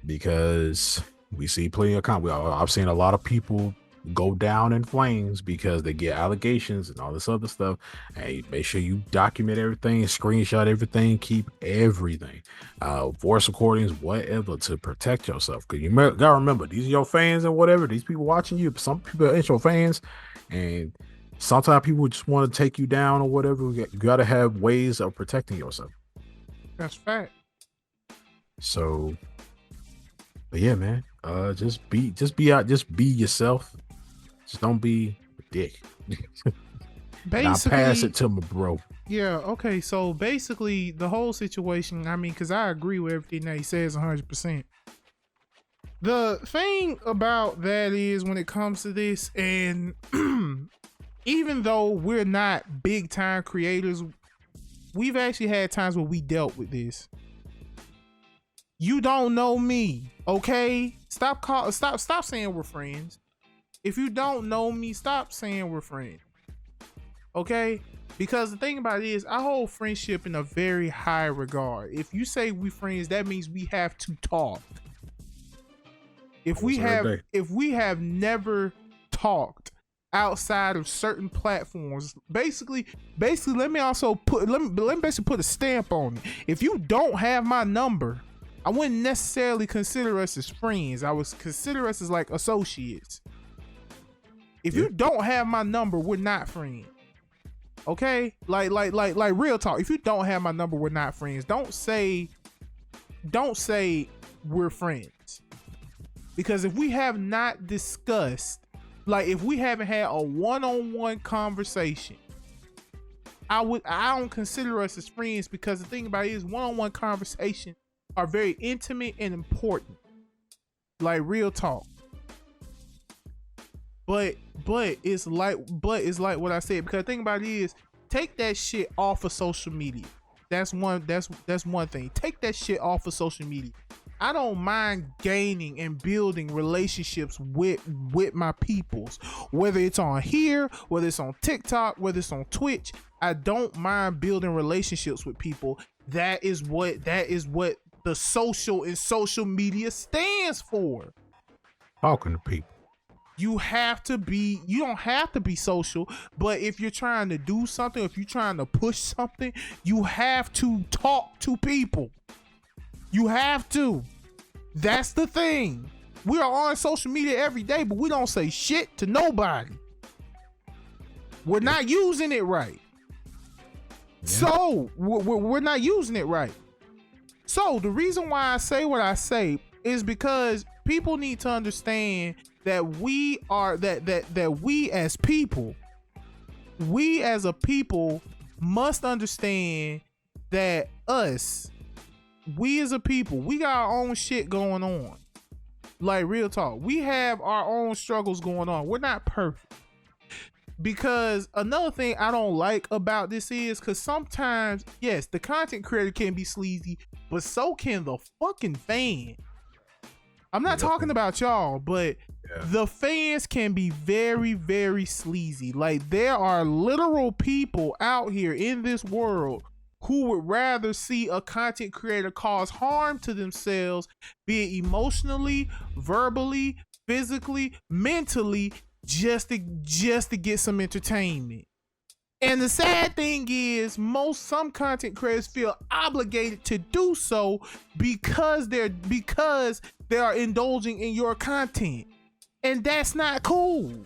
because we see plenty of I've seen a lot of people go down in flames because they get allegations and all this other stuff. Hey, make sure you document everything, screenshot everything, keep everything, voice recordings, whatever, to protect yourself. Because you gotta remember, these are your fans and whatever. These people watching you, some people ain't your fans, and sometimes people just want to take you down or whatever. You gotta have ways of protecting yourself. That's fact. So, but yeah, man, just be yourself. Just don't be a dick. Basically, I pass it to my bro. Yeah, okay, so basically the whole situation, I mean, because I agree with everything that he says 100%. The thing about that is when it comes to this, and even though we're not big time creators, we've actually had times where we dealt with this. You don't know me, okay? Stop saying we're friends. If you don't know me, stop saying we're friends. Okay? Because the thing about it is, I hold friendship in a very high regard. If you say we friends, that means we have to talk. If we have never talked outside of certain platforms, basically let me basically put a stamp on it. If you don't have my number, I wouldn't necessarily consider us as friends. I would consider us as like associates. If you don't have my number, we're not friends. Okay? Like real talk. If you don't have my number, we're not friends. Don't say we're friends. Because if we have not discussed, like if we haven't had a one-on-one conversation, I don't consider us as friends, because the thing about it is one-on-one conversations are very intimate and important. Like real talk. But it's like what I said, because the thing about it is, take that shit off of social media. That's one thing. Take that shit off of social media. I don't mind gaining and building relationships with my peoples, whether it's on here, whether it's on TikTok, whether it's on Twitch. I don't mind building relationships with people. That is what the social and social media stands for. Talking to people. You don't have to be social, but if you're trying to do something, if you're trying to push something, you have to talk to people. You have to. That's the thing. We are on social media every day, but we don't say shit to nobody. We're not using it right. Yeah. So we're not using it right. So the reason why I say what I say is because people need to understand that we as people, we as a people must understand that we as a people, we got our own shit going on. Like real talk, we have our own struggles going on. We're not perfect. Because another thing I don't like about this is, because sometimes, yes, the content creator can be sleazy, but so can the fucking fan. I'm not talking about y'all, but the fans can be very, very sleazy. Like, there are literal people out here in this world who would rather see a content creator cause harm to themselves, be it emotionally, verbally, physically, mentally, just to get some entertainment. And the sad thing is, some content creators feel obligated to do so because they are indulging in your content. And that's not cool.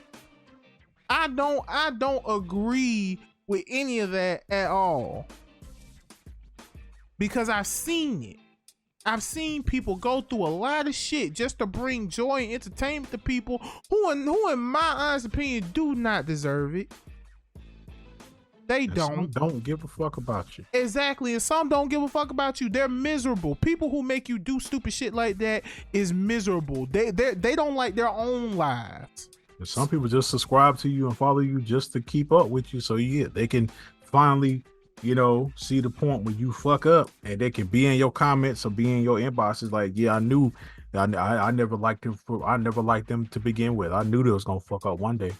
I don't agree with any of that at all. Because I've seen it. I've seen people go through a lot of shit just to bring joy and entertainment to people who in my honest opinion do not deserve it. They don't. Some don't give a fuck about you. Exactly, and some don't give a fuck about you. They're miserable. People who make you do stupid shit like that is miserable. They don't like their own lives. And some people just subscribe to you and follow you just to keep up with you, so they can finally, see the point when you fuck up, and they can be in your comments or be in your inboxes like, yeah, I knew, I never liked them. I never liked them to begin with. I knew they was gonna fuck up one day.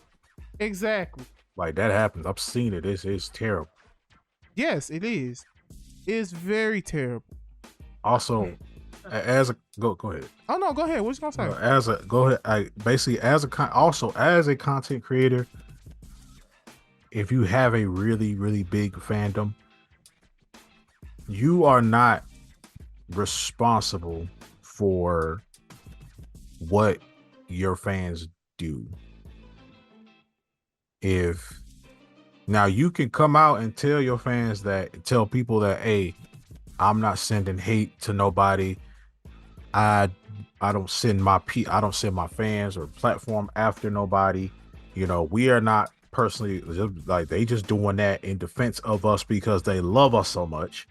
Exactly. Like, that happens. I've seen it. It's terrible. Yes, it is. It's very terrible. Also, as a go ahead. Oh no, go ahead. What you gonna say? As a go ahead. I basically also as a content creator, if you have a really big fandom, you are not responsible for what your fans do. If now you can come out and tell your fans tell people that, hey, I'm not sending hate to nobody. I don't send my fans or platform after nobody. You know, we are not personally like they just doing that in defense of us because they love us so much.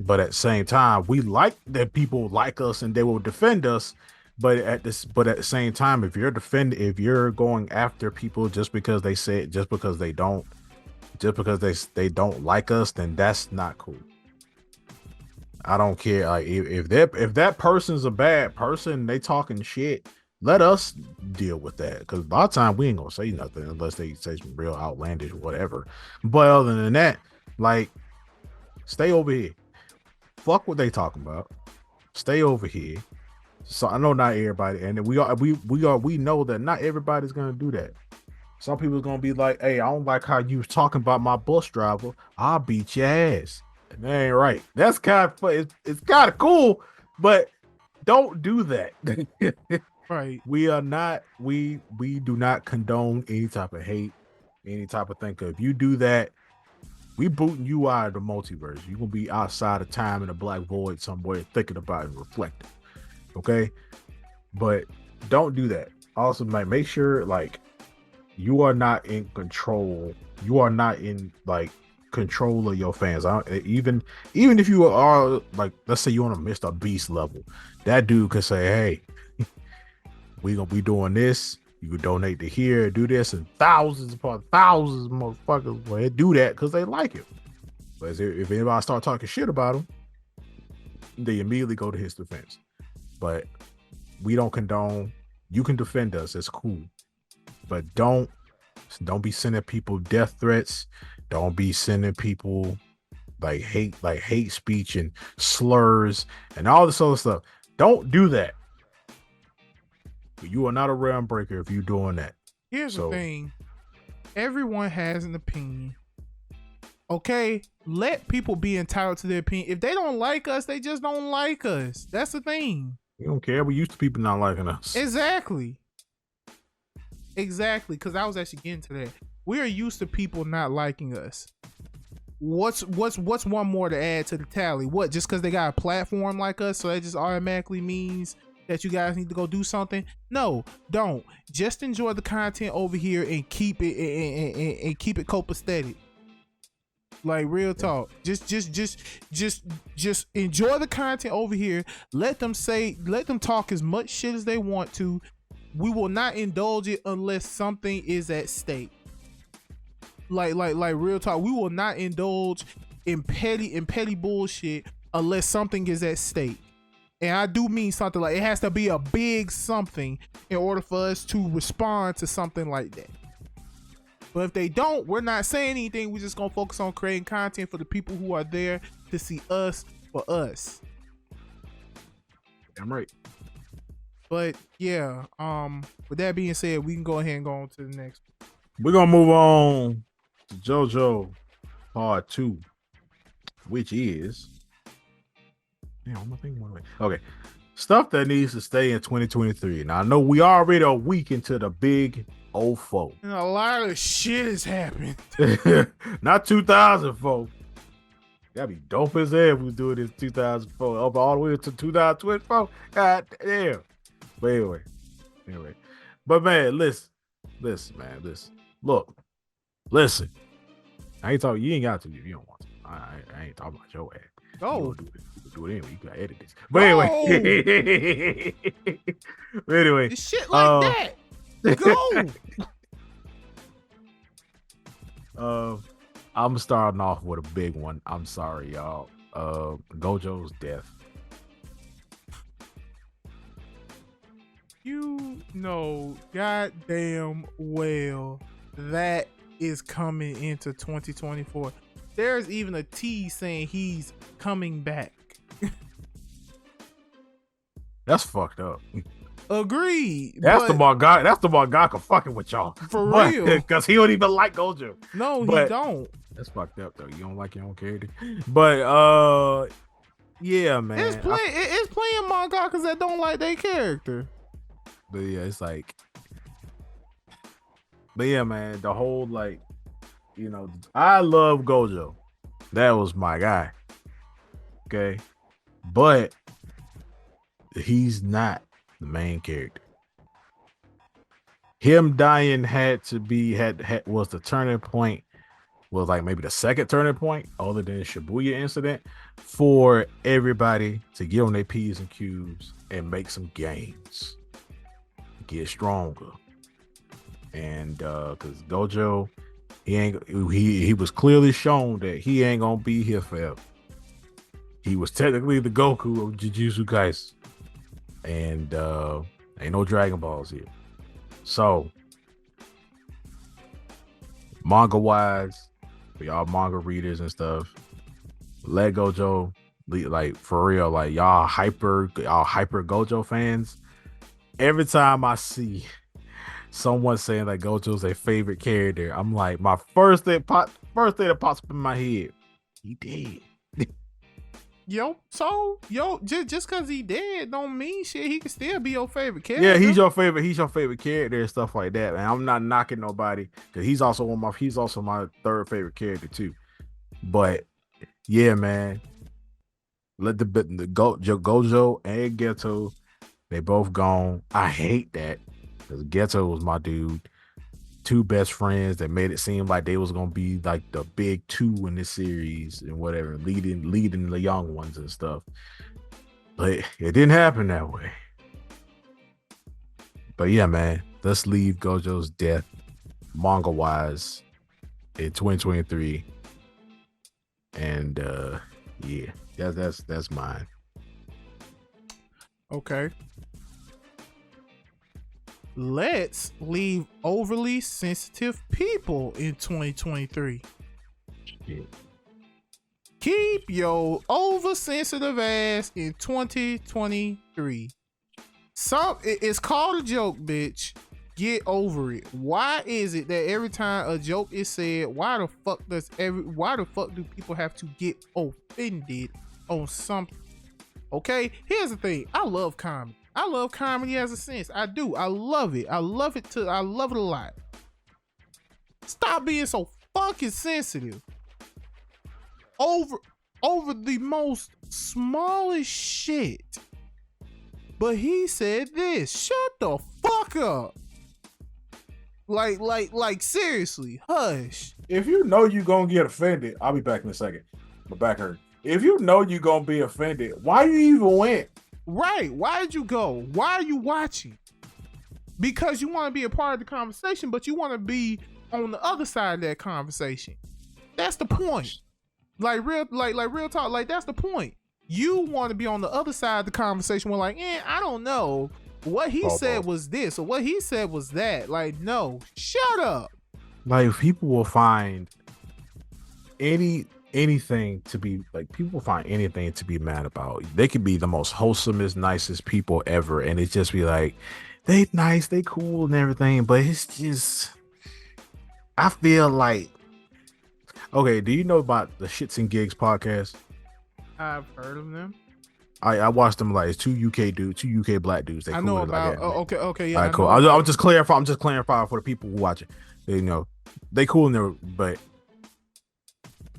But at the same time, we like that people like us and they will defend us. But at the same time, if you're going after people just because they don't like us, then that's not cool. I don't care. Like if that person's a bad person, they talking shit, let us deal with that. Because a lot of time we ain't gonna say nothing unless they say some real outlandish whatever. But other than that, like, stay over here. Fuck what they talking about. Stay over here. So I know not everybody, and we know that not everybody's gonna do that. Some people are gonna be like, hey, I don't like how you was talking about my bus driver. I'll beat your ass. And that ain't right. That's kind of fun. It's kind of cool, but don't do that. Right. We do not condone any type of hate, any type of thing. Cause if you do that, we booting you out of the multiverse. You're gonna be outside of time in a black void somewhere thinking about it and reflecting. Okay, but don't do that. Also, make sure like you are not in control. You are not in like control of your fans. Even if you are like, let's say you on a Mr. Beast level, that dude could say, hey, we gonna be doing this. You could donate to here, do this, and thousands upon thousands of motherfuckers will do that because they like it. But if anybody start talking shit about him, they immediately go to his defense. But we don't condone. You can defend us. It's cool. But don't be sending people death threats. Don't be sending people like hate speech and slurs and all this other stuff. Don't do that. But you are not a realm breaker if you're doing that. Here's the thing. Everyone has an opinion. Okay? Let people be entitled to their opinion. If they don't like us, they just don't like us. That's the thing. We don't care. We're used to people not liking us. Exactly. Because I was actually getting to that. We are used to people not liking us. What's one more to add to the tally? What? Just because they got a platform like us, so that just automatically means that you guys need to go do something? No, don't. Just enjoy the content over here and keep it and keep it copacetic. Like real talk. Just enjoy the content over here. Let them talk as much shit as they want to. We will not indulge it unless something is at stake. Like real talk. We will not indulge in petty bullshit unless something is at stake. And I do mean something like it has to be a big something in order for us to respond to something like that. But if they don't, we're not saying anything. We're just gonna focus on creating content for the people who are there to see us for us. I'm right. But yeah, with that being said, we can go ahead and go on to the next. We're gonna move on to JoJo Part 2, which is okay. Stuff that needs to stay in 2023. Now I know we already a week into the big 04. And a lot of shit has happened. Not 2004. That'd be dope as hell if we do it in 2004 up all the way to 2024. God damn. But anyway. But man, listen. Look. Listen. I ain't talking. You ain't got to if you don't want to. I ain't talking about your ass. Oh. Do it anyway. You gotta edit this. But anyway. But anyway. It's shit like that. Go. I'm starting off with a big one. I'm sorry, y'all. Gojo's death. You know goddamn well that is coming into 2024. There's even a tease saying he's coming back. That's fucked up. Agreed. That's the but mangaka. That's the mangaka fucking with y'all for real. because he don't even like Gojo. No, But he don't. that's fucked up though. You don't like your own character. But yeah, man. It's playing mangakas that don't like their character. But yeah, it's like. But yeah, man. The whole like, you know, I love Gojo. That was my guy. Okay, but he's not the main character. Him dying had was the turning point, was like maybe the second turning point, other than the Shibuya incident, for everybody to get on their P's and Q's and make some gains, get stronger. And because Gojo, he was clearly shown that he ain't gonna be here forever. He was technically the Goku of Jujutsu Kaisen. And ain't no Dragon Balls here. So, manga wise, for y'all manga readers and stuff, let Gojo, like for real, like y'all hyper Gojo fans. Every time I see someone saying that Gojo's their favorite character, I'm like, my first thing that pops up in my head, he dead. Just because he dead don't mean shit. He can still be your favorite character. Yeah, he's your favorite character and stuff like that. And I'm not knocking nobody because he's also my third favorite character too. But yeah, man, let the Gojo and Geto, they both gone. I hate that because Geto was my dude. Two best friends that made it seem like they was gonna be like the big two in this series and whatever, leading the young ones and stuff. But it didn't happen that way. But yeah, man, let's leave Gojo's death manga wise in 2023. And yeah, that's mine. Okay. Let's leave overly sensitive people in 2023. Yeah. Keep your oversensitive ass in 2023. It's called a joke, bitch. Get over it. Why is it that every time a joke is said, why the fuck do people have to get offended on something? Okay, here's the thing. I love comedy. I love comedy as a sense. I do. I love it. I love it a lot. Stop being so fucking sensitive over the most smallest shit. But he said this. Shut the fuck up. Like seriously, hush. If you know you're gonna get offended, I'll be back in a second. My back hurt. If you know you're gonna be offended, why you even went? Right. Why did you go? Why are you watching? Because you want to be a part of the conversation, but you want to be on the other side of that conversation. That's the point. Like real talk. Like that's the point. You want to be on the other side of the conversation. We're like, I don't know. What he said was this, or what he said was that. Like, no, shut up. Like people will find anything to be like, people find anything to be mad about. They could be the most wholesomest, nicest people ever, and it just be like, they nice, they cool and everything, but it's just, I feel like, okay, do you know about the Shits and Gigs podcast? I've heard of them. I watched them. Like, it's two UK black dudes. They I cool know about. like Okay, yeah. All right, cool. I'm just clarifying for the people who watch it. You know, they cool in there, but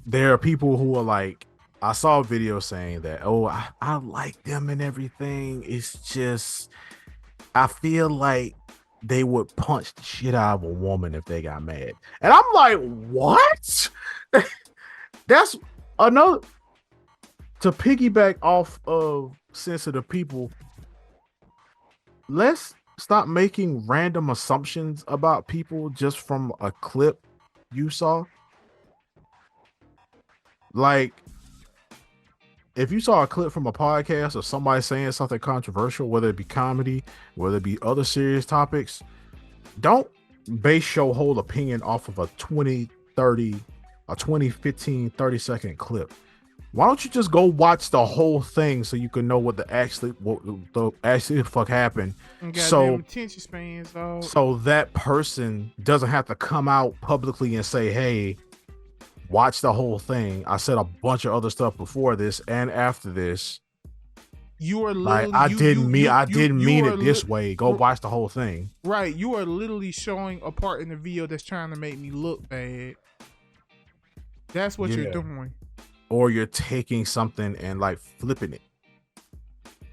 there are people who are like, I saw a video saying that, oh, I like them and everything. It's just, I feel like they would punch the shit out of a woman if they got mad. And I'm like, what? That's another, to piggyback off of sensitive people. Let's stop making random assumptions about people just from a clip you saw. Like, if you saw a clip from a podcast or somebody saying something controversial, whether it be comedy, whether it be other serious topics, don't base your whole opinion off of a 20, 15, 30 second clip. Why don't you just go watch the whole thing so you can know what the fuck happened? And goddamn So attention spans, dog. so that person doesn't have to come out publicly and say, "Hey, watch the whole thing. I said a bunch of other stuff before this and after this. You are Like literally I didn't mean are it this way. Go watch the whole thing." Right, you are literally showing a part in the video that's trying to make me look bad. That's what you're doing. Or you're taking something and like flipping it.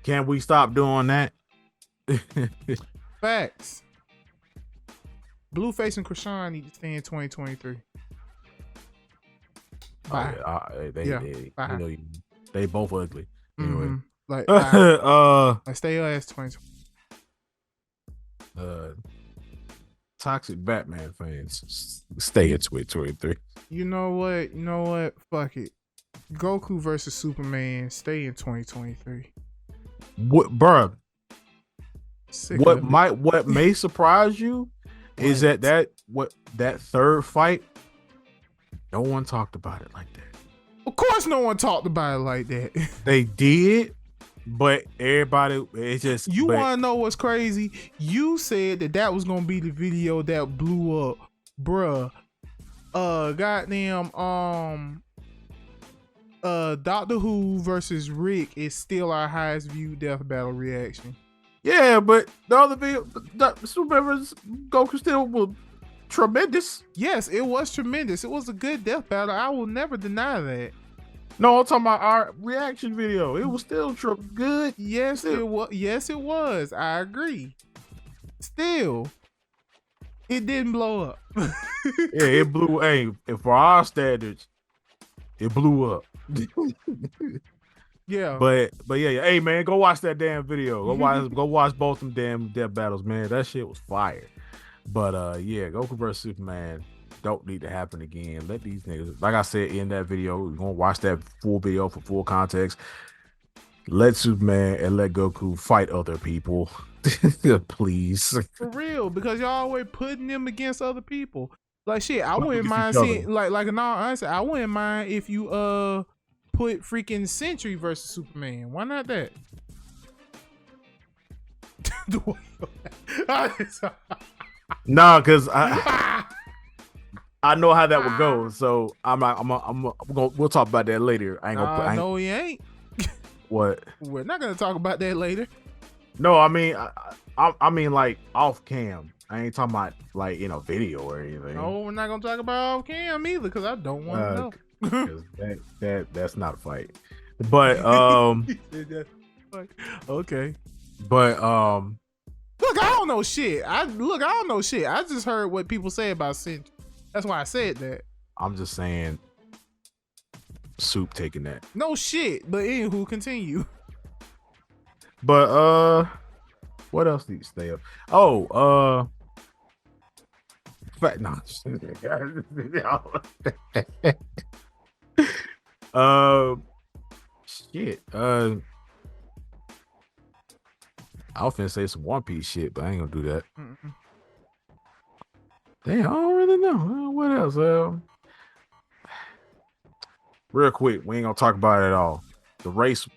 Can we stop doing that? Facts. Blueface and Krishan need to stay in 2023. Bye. They both ugly. Anyway. Mm-hmm. Like, stay your ass 2020. Toxic Batman fans, stay in 2023. You know what? Fuck it. Goku versus Superman, stay in 2023. What, bruh? What may surprise you is that third fight, no one talked about it like that. Of course, no one talked about it like that. They did, but everybody, it's just. You want to know what's crazy? You said that was gonna be the video that blew up, bruh. Goddamn. Doctor Who versus Rick is still our highest viewed death battle reaction. Yeah, but the other video, Superman vs. Goku still was tremendous. Yes, it was tremendous. It was a good death battle. I will never deny that. No, I'm talking about our reaction video. It was still good. Yes, it was. Yes, it was. I agree. Still, it didn't blow up. Yeah, it blew. Hey, and for our standards, it blew up. Yeah, but yeah. Hey man, go watch that damn video. Go watch both them damn death battles, man. That shit was fire. But yeah, Goku vs Superman don't need to happen again. Let these niggas, like I said in that video, we're gonna watch that full video for full context. Let Superman and let Goku fight other people, please. For real, because y'all always putting them against other people. Like shit, I wouldn't mind seeing like in all honesty, I wouldn't mind if you put freaking Sentry versus Superman. Why not that? Nah, cause I know how that would go. So we'll talk about that later. No, we ain't. What? We're not gonna talk about that later. No, I mean, I mean like off cam. I ain't talking about like in a video or anything. No, we're not gonna talk about off cam either, because I don't want to know. That's not a fight. But okay. But look, I don't know shit. I don't know shit. I just heard what people say about Sentry. That's why I said that. I'm just saying, Soup taking that. No shit. But anywho, continue. But what else needs to stay up? Oh, shit. I was finna say some One Piece shit, but I ain't gonna do that. Mm-mm. Damn, I don't really know. What else? Real quick, we ain't gonna talk about it at all.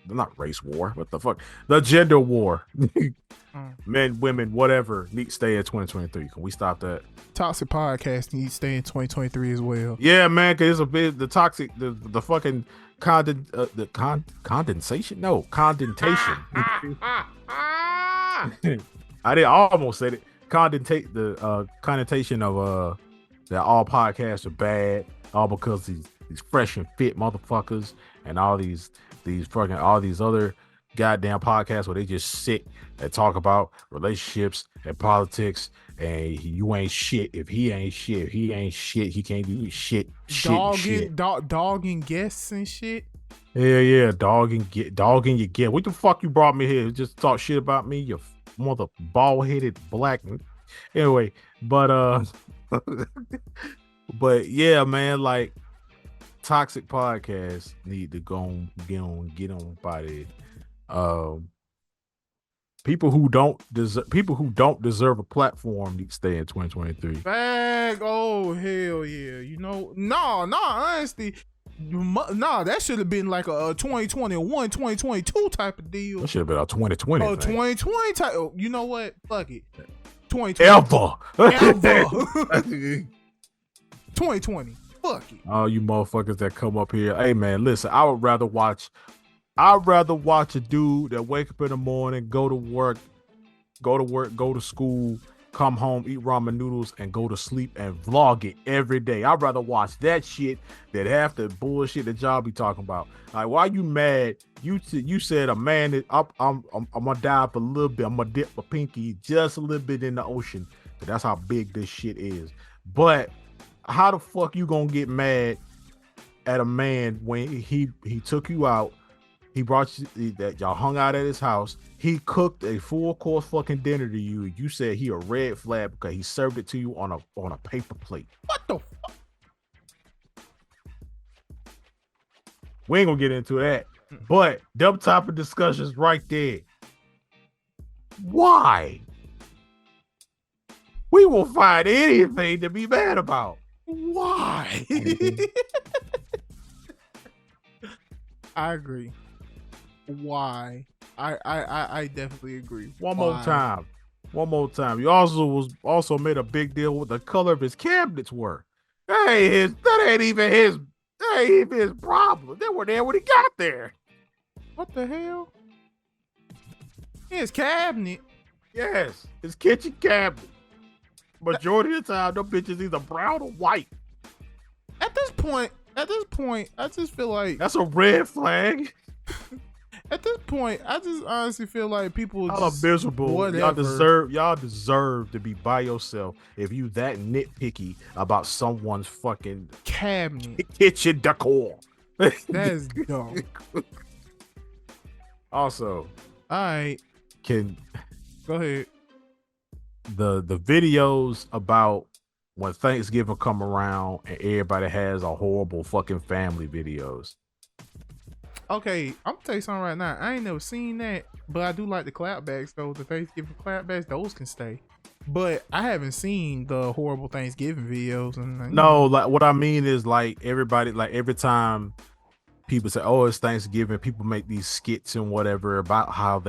Not race war. What the fuck? The gender war. Men, women, whatever, need to stay at 2023. Can we stop that? Toxic podcast needs to stay in 2023 as well. Yeah, man, because it's a bit the toxic, the fucking condensation. No, condentation. I almost said it. Connotation of that all podcasts are bad, all because these fresh and fit motherfuckers and all these other goddamn podcasts where they just sit and talk about relationships and politics, and you ain't shit if he ain't shit. If he ain't shit, he can't do shit. Dogging guests and shit. Yeah, dogging you get. What the fuck you brought me here? Just talk shit about me, you mother bald-headed black. Anyway, but but yeah, man, like toxic podcasts need to get on by the people who don't deserve a platform need to stay in 2023. Bag, oh hell yeah. No, honestly, Nah, that should have been like a 2021, 2022 type of deal. That should have been a 2020. Oh, 2020 type. Oh, you know what? Fuck it. 2020. Ever. 2020. Fuck it. Oh, you motherfuckers that come up here. Hey man, listen, I'd rather watch a dude that wake up in the morning, go to work, go to school, come home, eat ramen noodles, and go to sleep and vlog it every day. I'd rather watch that shit than half the bullshit that y'all be talking about. Like, why you mad? You said a man is I'm gonna dive a little bit. I'm gonna dip my pinky just a little bit in the ocean. That's how big this shit is. But how the fuck you gonna get mad at a man when he took you out? He brought you that y'all hung out at his house. He cooked a full course fucking dinner to you. You said he a red flag because he served it to you on a paper plate. What the fuck? We ain't gonna get into that. But them type of discussions right there. Why? We will find anything to be mad about. Why? I agree. Why? I definitely agree. One more time. You also made a big deal with the color of his cabinets were. That ain't even his problem. They were there when he got there. What the hell? His cabinet. Yes, his kitchen cabinet. Majority of the time, them bitches either brown or white. At this point, I just feel like that's a red flag. At this point, I just honestly feel like people y'all are miserable. Whatever. Y'all deserve to be by yourself if you that nitpicky about someone's fucking cabinet kitchen decor. That's dumb. Also, all right, can go ahead. The videos about when Thanksgiving come around and everybody has a horrible fucking family videos. Okay, I'm gonna tell you something right now. I ain't never seen that, but I do like the clapbacks though. The Thanksgiving clapbacks, those can stay. But I haven't seen the horrible Thanksgiving videos. And no, like what I mean is like everybody, like every time people say, "Oh, it's Thanksgiving," people make these skits and whatever about how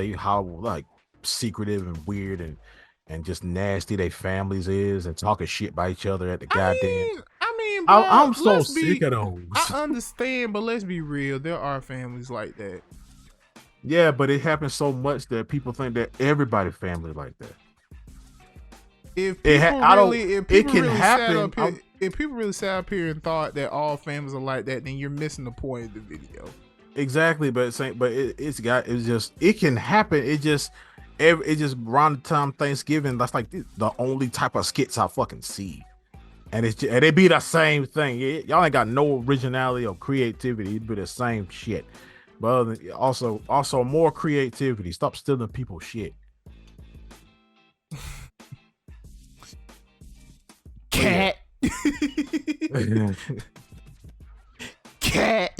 like secretive and weird and just nasty they families is and talking shit by each other at the goddamn. Bro, I'm so sick of those. I understand, but let's be real. There are families like that. Yeah, but it happens so much that people think that everybody family like that. If people really sat up here and thought that all families are like that, then you're missing the point of the video. Exactly, but it can happen. It just around the time Thanksgiving, that's like the only type of skits I fucking see. And it be the same thing. Y'all ain't got no originality or creativity. It be the same shit. But also more creativity. Stop stealing people's shit. Cat. Cat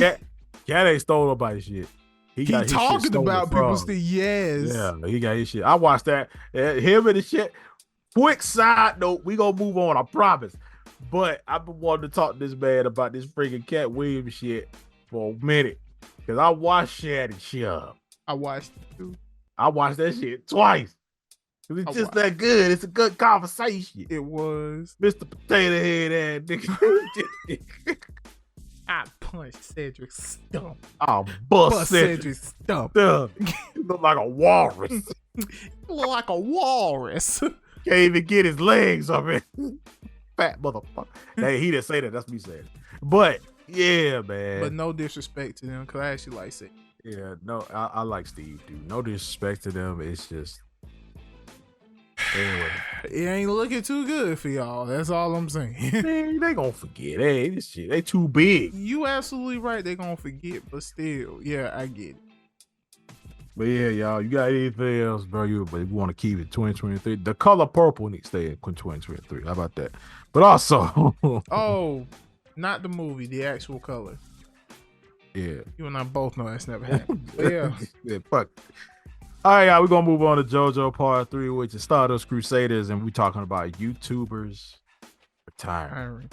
ain't stole nobody's shit. He talking about people's thing. Yes. Yeah, he got his shit. I watched that. Him and the shit. Quick side note. We gonna move on. I promise. But I've been wanting to talk to this man about this freaking Cat Williams shit for a minute. Because I watched Shad and Shub. I watched it too. I watched that shit twice. It's just that good. It's a good conversation. It was. Mr. Potato Head ass nigga. I punched Cedric's stump. I'll bust Cedric's stump. He look like a walrus. Look like a walrus. Can't even get his legs up it. Fat motherfucker. Hey, he didn't say that. That's me saying. But yeah, man. But no disrespect to them, because I actually like it. Yeah, no, I like Steve, dude. No disrespect to them. It's just anyway. It ain't looking too good for y'all. That's all I'm saying. Man, they gonna forget. Hey, this shit, they too big. You absolutely right. They gonna forget, but still, yeah, I get it. But yeah, y'all, you got anything else, bro? But we want to keep it 2023. The color purple needs to stay in 2023. How about that? But also, oh, not the movie, the actual color. Yeah, you and I both know that's never happened. Yeah. Yeah, fuck. All right, y'all, we're gonna move on to JoJo Part 3, which is Stardust Crusaders, and we're talking about YouTubers retiring.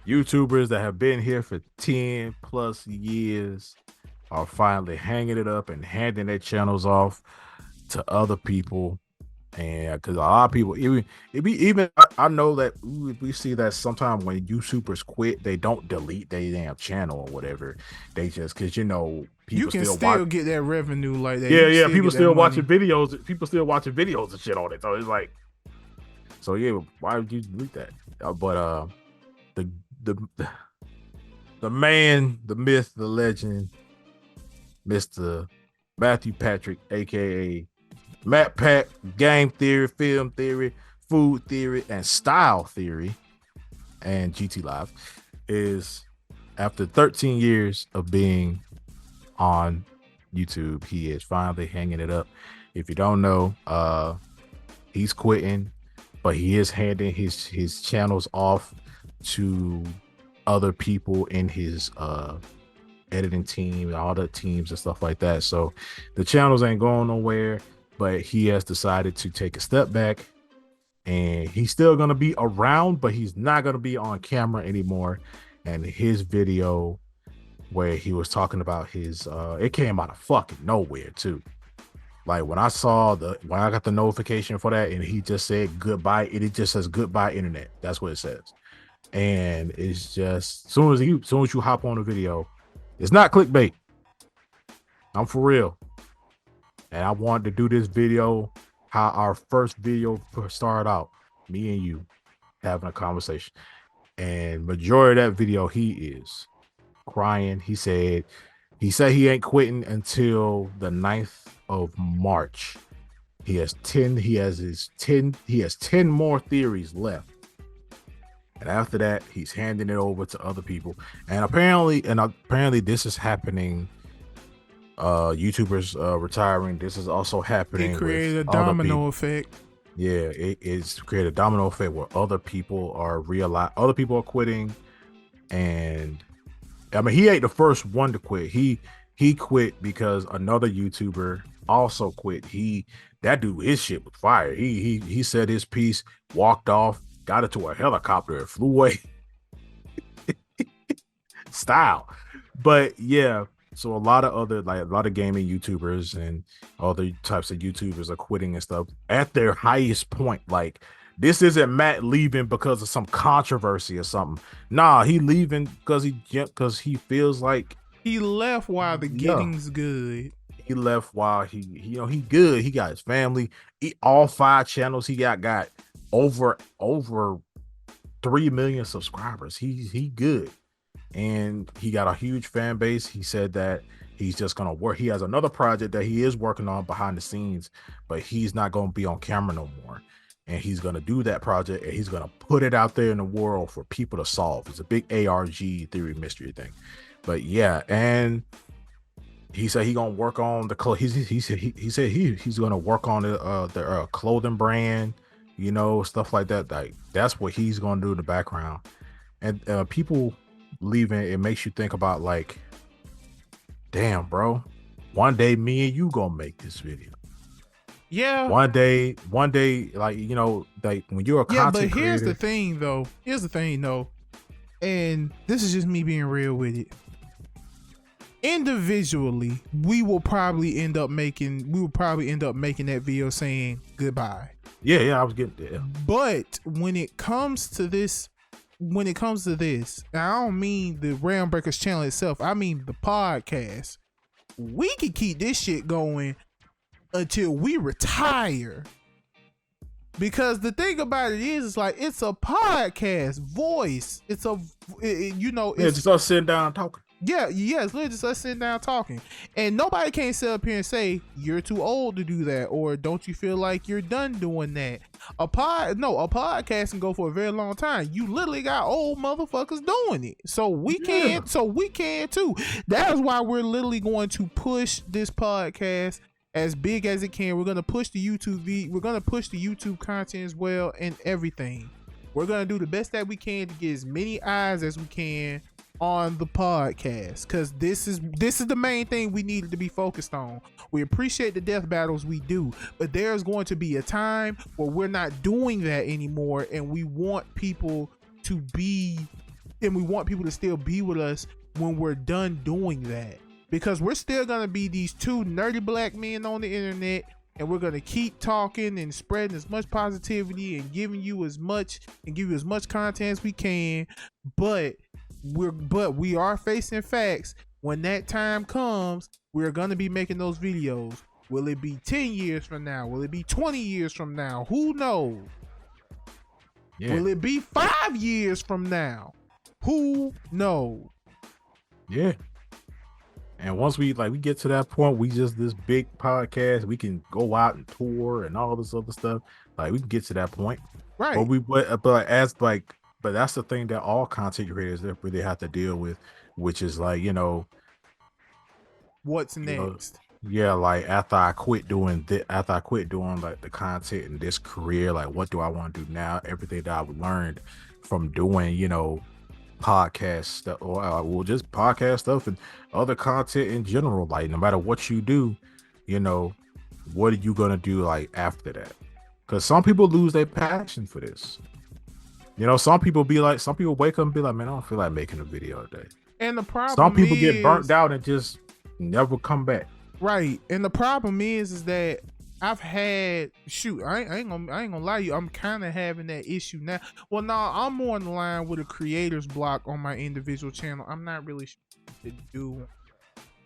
YouTubers that have been here for 10 plus years are finally hanging it up and handing their channels off to other people. And because a lot of people, I know that we see that sometimes when YouTubers quit, they don't delete their damn channel or whatever. They just, because You people can still still watch. get that revenue like that. Yeah, people get that still money. watching videos. People still watching videos and shit on it. So it's like, so yeah, why would you delete that? But the the the man, the myth, the legend, Mr. Matthew Patrick, aka Matt Pack, game theory, film theory, food theory, and style theory, and GT Live, is after 13 years of being on YouTube, he is finally hanging it up. If you don't know, he's quitting, but he is handing his channels off to other people in his editing team, all the teams and stuff like that. So the channels ain't going nowhere, but he has decided to take a step back, and he's still going to be around, but he's not going to be on camera anymore. And his video where he was talking about his it came out of fucking nowhere too. Like when I got the notification for that, and he just said goodbye, it just says goodbye internet. That's what it says. And it's just soon as you hop on the video, it's not clickbait. I'm for real. And I wanted to do this video how our first video started out, me and you having a conversation. And majority of that video, he is crying. He said he ain't quitting until the 9th of March. He has 10 more theories left. And after that, he's handing it over to other people. And apparently this is happening. YouTubers retiring. This is also happening. It created a with domino effect. Yeah, it's created a domino effect where other people are quitting. And I mean, he ain't the first one to quit. He quit because another YouTuber also quit. That dude, his shit was fire. He said his piece, walked off, got into a helicopter and flew away. Style. But yeah, so a lot of gaming YouTubers and other types of YouTubers are quitting and stuff at their highest point. Like, this isn't Matt leaving because of some controversy or something. Nah, he leaving because he feels like he left while the getting's good. He left while he good. He got his family. All 5 channels he got over 3 million subscribers. He good. And he got a huge fan base. He said that he's just gonna work. He has another project that he is working on behind the scenes, but he's not gonna be on camera no more. And he's gonna do that project, and he's gonna put it out there in the world for people to solve. It's a big ARG theory mystery thing. But yeah, and he said he gonna work on the he said he's gonna work on the clothing brand, stuff like that. Like, that's what he's gonna do in the background. And people leaving, it makes you think about, like, damn, bro, one day me and you gonna make this video. Yeah, one day, like, like when you're a content but here's creator, the thing though, and this is just me being real with it. Individually, we will probably end up making that video saying goodbye. Yeah, I was getting there. But when it comes to this, and I don't mean the RealmBreakers channel itself, I mean the podcast. We can keep this shit going until we retire. Because the thing about it is like, it's a podcast voice. It's just us sitting down and talking. Yeah, it's literally just us sitting down talking. And nobody can sit up here and say, you're too old to do that, or don't you feel like you're done doing that? A podcast can go for a very long time. You literally got old motherfuckers doing it. So we can too. That is why we're literally going to push this podcast as big as it can. We're gonna push the YouTube content as well, and everything. We're gonna do the best that we can to get as many eyes as we can on the podcast, because this is the main thing we needed to be focused on. We appreciate the death battles we do, but there's going to be a time where we're not doing that anymore, and we want people to be And we want people to still be with us when we're done doing that, because we're still gonna be these two nerdy black men on the internet, and we're gonna keep talking and spreading as much positivity and giving you as much and give you as much content as we can. But we are facing facts. When that time comes, we're gonna be making those videos. Will it be 10 years from now? Will it be 20 years from now? Who knows? Yeah. Will it be 5 years from now? Who knows? Yeah. And once we get to that point, we just this big podcast, we can go out and tour and all this other stuff. Like we can get to that point. Right. But that's the thing that all content creators that really have to deal with, which is like, you know, what's next? Yeah, like after I quit doing like the content in this career, like what do I want to do now? Everything that I've learned from doing, you know, podcast stuff, or just podcast stuff and other content in general. Like no matter what you do, you know, what are you gonna do like after that? Because some people lose their passion for this. You know, some people wake up and be like, man, I don't feel like making a video today. And the problem, some people get burnt out and just never come back. Right. And the problem is that I've had I ain't gonna lie to you, I'm kind of having that issue now. Well, no, I'm more in line with a creator's block on my individual channel. I'm not really sure what to do.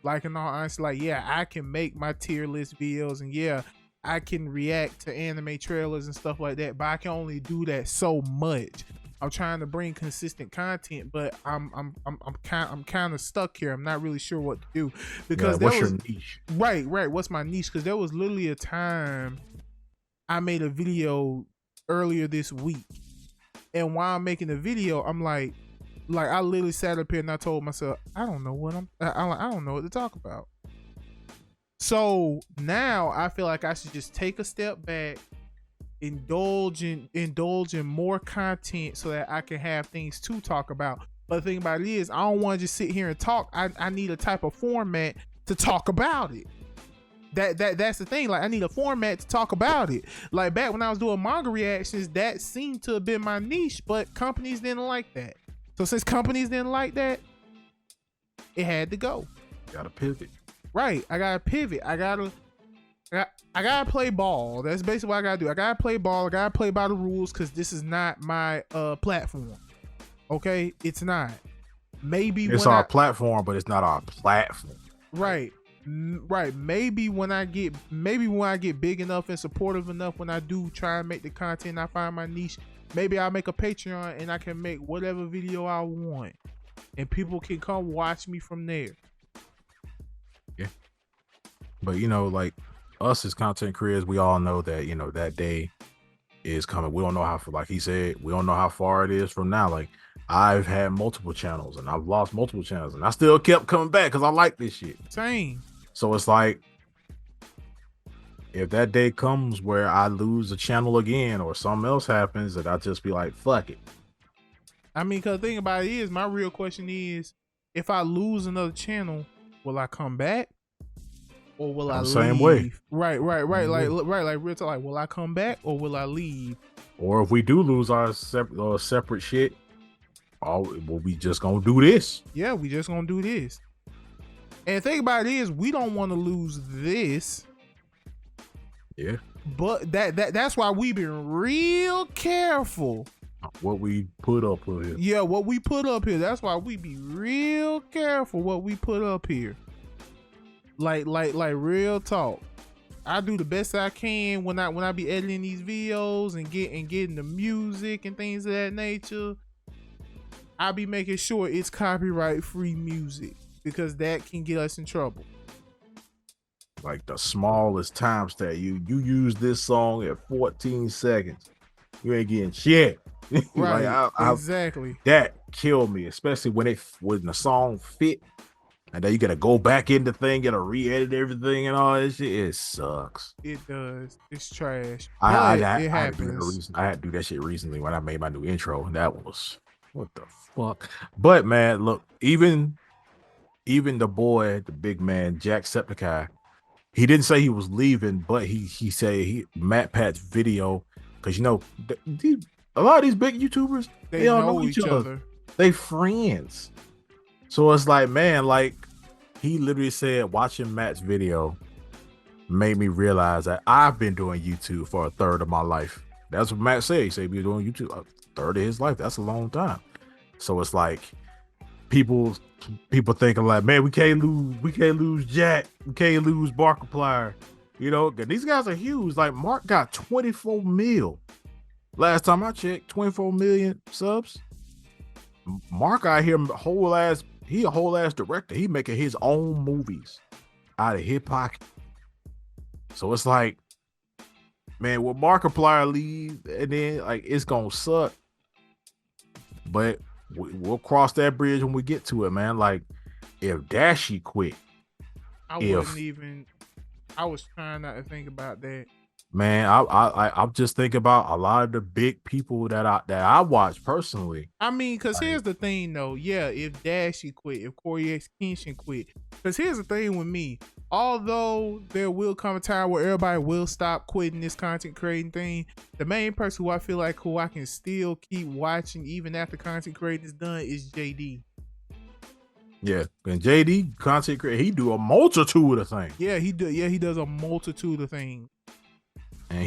Like, in all honesty, like, yeah, I can make my tier list videos, and yeah, I can react to anime trailers and stuff like that, but I can only do that so much. I'm trying to bring consistent content, but I'm kind of stuck here. I'm not really sure what to do, because what's your niche? Right. What's my niche? Because there was literally a time I made a video earlier this week, and while I'm making the video, I'm like I literally sat up here and I told myself, I don't know what I don't know what to talk about. So now I feel like I should just take a step back, indulge in more content so that I can have things to talk about. But the thing about it is, I don't want to just sit here and talk. I need a type of format to talk about it. That's the thing. Like, I need a format to talk about it. Like back when I was doing manga reactions, that seemed to have been my niche, but companies didn't like that. So since companies didn't like that, it had to go. Gotta pivot. Right. I gotta pivot. I gotta play ball. That's basically what I gotta do. I gotta play ball. I gotta play by the rules, because this is not my platform. Okay, it's not. Maybe it's our platform, but it's not our platform. Right. Right. Maybe when I get big enough and supportive enough, when I do try and make the content, I find my niche. Maybe I'll make a Patreon and I can make whatever video I want, and people can come watch me from there. Yeah. But you know, like us as content creators, we all know that, you know, that day is coming. We don't know how, like he said, we don't know how far it is from now. Like, I've had multiple channels and I've lost multiple channels, and I still kept coming back because I like this shit. Same. So it's like, if that day comes where I lose a channel again or something else happens, that I just be like, fuck it. I mean, because the thing about it is, my real question is, if I lose another channel, will I come back? Or will I leave? Same way. Right. Mm-hmm. Like real talk. Like, will I come back or will I leave? Or if we do lose our separate shit, well, we just gonna do this. Yeah, we just gonna do this. And the thing about it is, we don't want to lose this. Yeah. But that's why we've been real careful. What we put up here. Yeah, what we put up here. That's why we be real careful what we put up here. Like real talk. I do the best I can when I be editing these videos and getting the music and things of that nature. I be making sure it's copyright free music, because that can get us in trouble. Like the smallest timestamp, you use this song at 14 seconds, you ain't getting shit. Right. Like, exactly. That killed me, especially when the song fit, and then you gotta go back in the thing, gotta re-edit everything and all that shit. It sucks. It does. It's trash. It happens. I had to do that shit recently when I made my new intro, and that was, what the fuck. But man, look, even the boy, the big man, Jacksepticeye, he didn't say he was leaving, but he said Matt Pat's video, because you know a lot of these big YouTubers, they all know each other. They friends. So it's like, man, like he literally said watching Matt's video made me realize that I've been doing YouTube for a third of my life. That's what Matt said. He said he's been doing YouTube a third of his life. That's a long time. So it's like people thinking like, man, we can't lose Jack, we can't lose Markiplier. You know, these guys are huge. Like Mark got 24 mil. Last time I checked, 24 million subs. Mark out here he a whole ass director. He making his own movies out of his pocket. So it's like, man, will Markiplier leave and then like it's gonna suck. But we'll cross that bridge when we get to it, man. Like if Dashy quit, I was trying not to think about that. Man, I'm just thinking about a lot of the big people that I watch personally. I mean, because here's the thing, though. Yeah, if Dashy quit, if Corey X Kenshin quit. Because here's the thing with me. Although there will come a time where everybody will stop quitting this content creating thing, the main person who I feel like who I can still keep watching even after content creating is done is JD. Yeah, and JD content creator, he do a multitude of things. Yeah, he does a multitude of things. And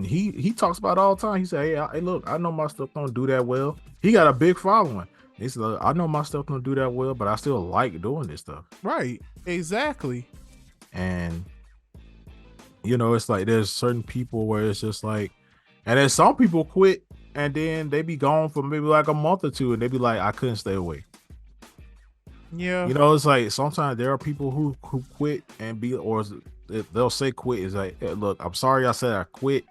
he talks about it all the time. He said, hey, look, I know my stuff don't do that well. He got a big following. He said, I know my stuff don't do that well, but I still like doing this stuff. Right, exactly. And you know, it's like there's certain people where it's just like, and then some people quit and then they be gone for maybe like a month or two and they be like, I couldn't stay away. Yeah. You know, it's like sometimes there are people who quit and they'll say quit is like, hey, look, I'm sorry I said I quit.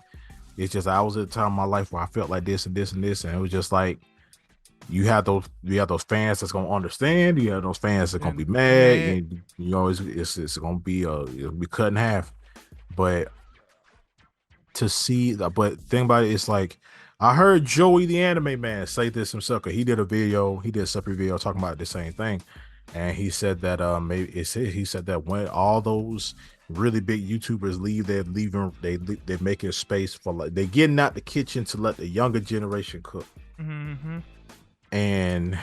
It's just I was at a time in my life where I felt like this and this and this, and it was just like you have those fans that's gonna understand. You have those fans that's gonna be mad, and you know it's gonna be it'll be cut in half. But thing about it is like I heard Joey the Anime Man say this himself. He did a separate video talking about the same thing, and he said that he said that when all those really big YouTubers leave, they're making space for like they're getting out the kitchen to let the younger generation cook. Mm-hmm. And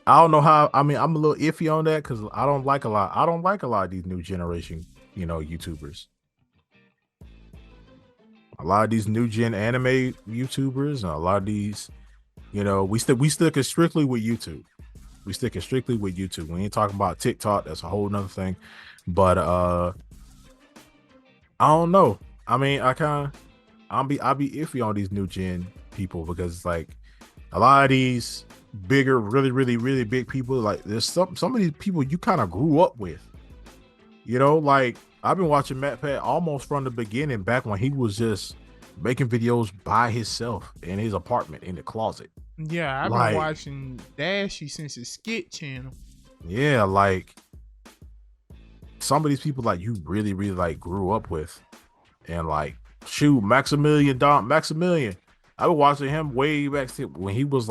I don't know how. I mean, I'm a little iffy on that because I don't like a lot of these new generation, you know, YouTubers. A lot of these new gen anime YouTubers and a lot of these, you know, we stick strictly with YouTube. We ain't talking about TikTok. That's a whole nother thing. But I don't know. I mean, I'll be iffy on these new gen people because it's like a lot of these bigger, really big people, like there's some of these people you kind of grew up with. You know, like I've been watching MatPat almost from the beginning, back when he was just making videos by himself in his apartment in the closet. Yeah, I've been watching Dashy since his skit channel. Yeah, like some of these people like you really like grew up with, and like shoot, Maximilian. I've been watching him way back when he was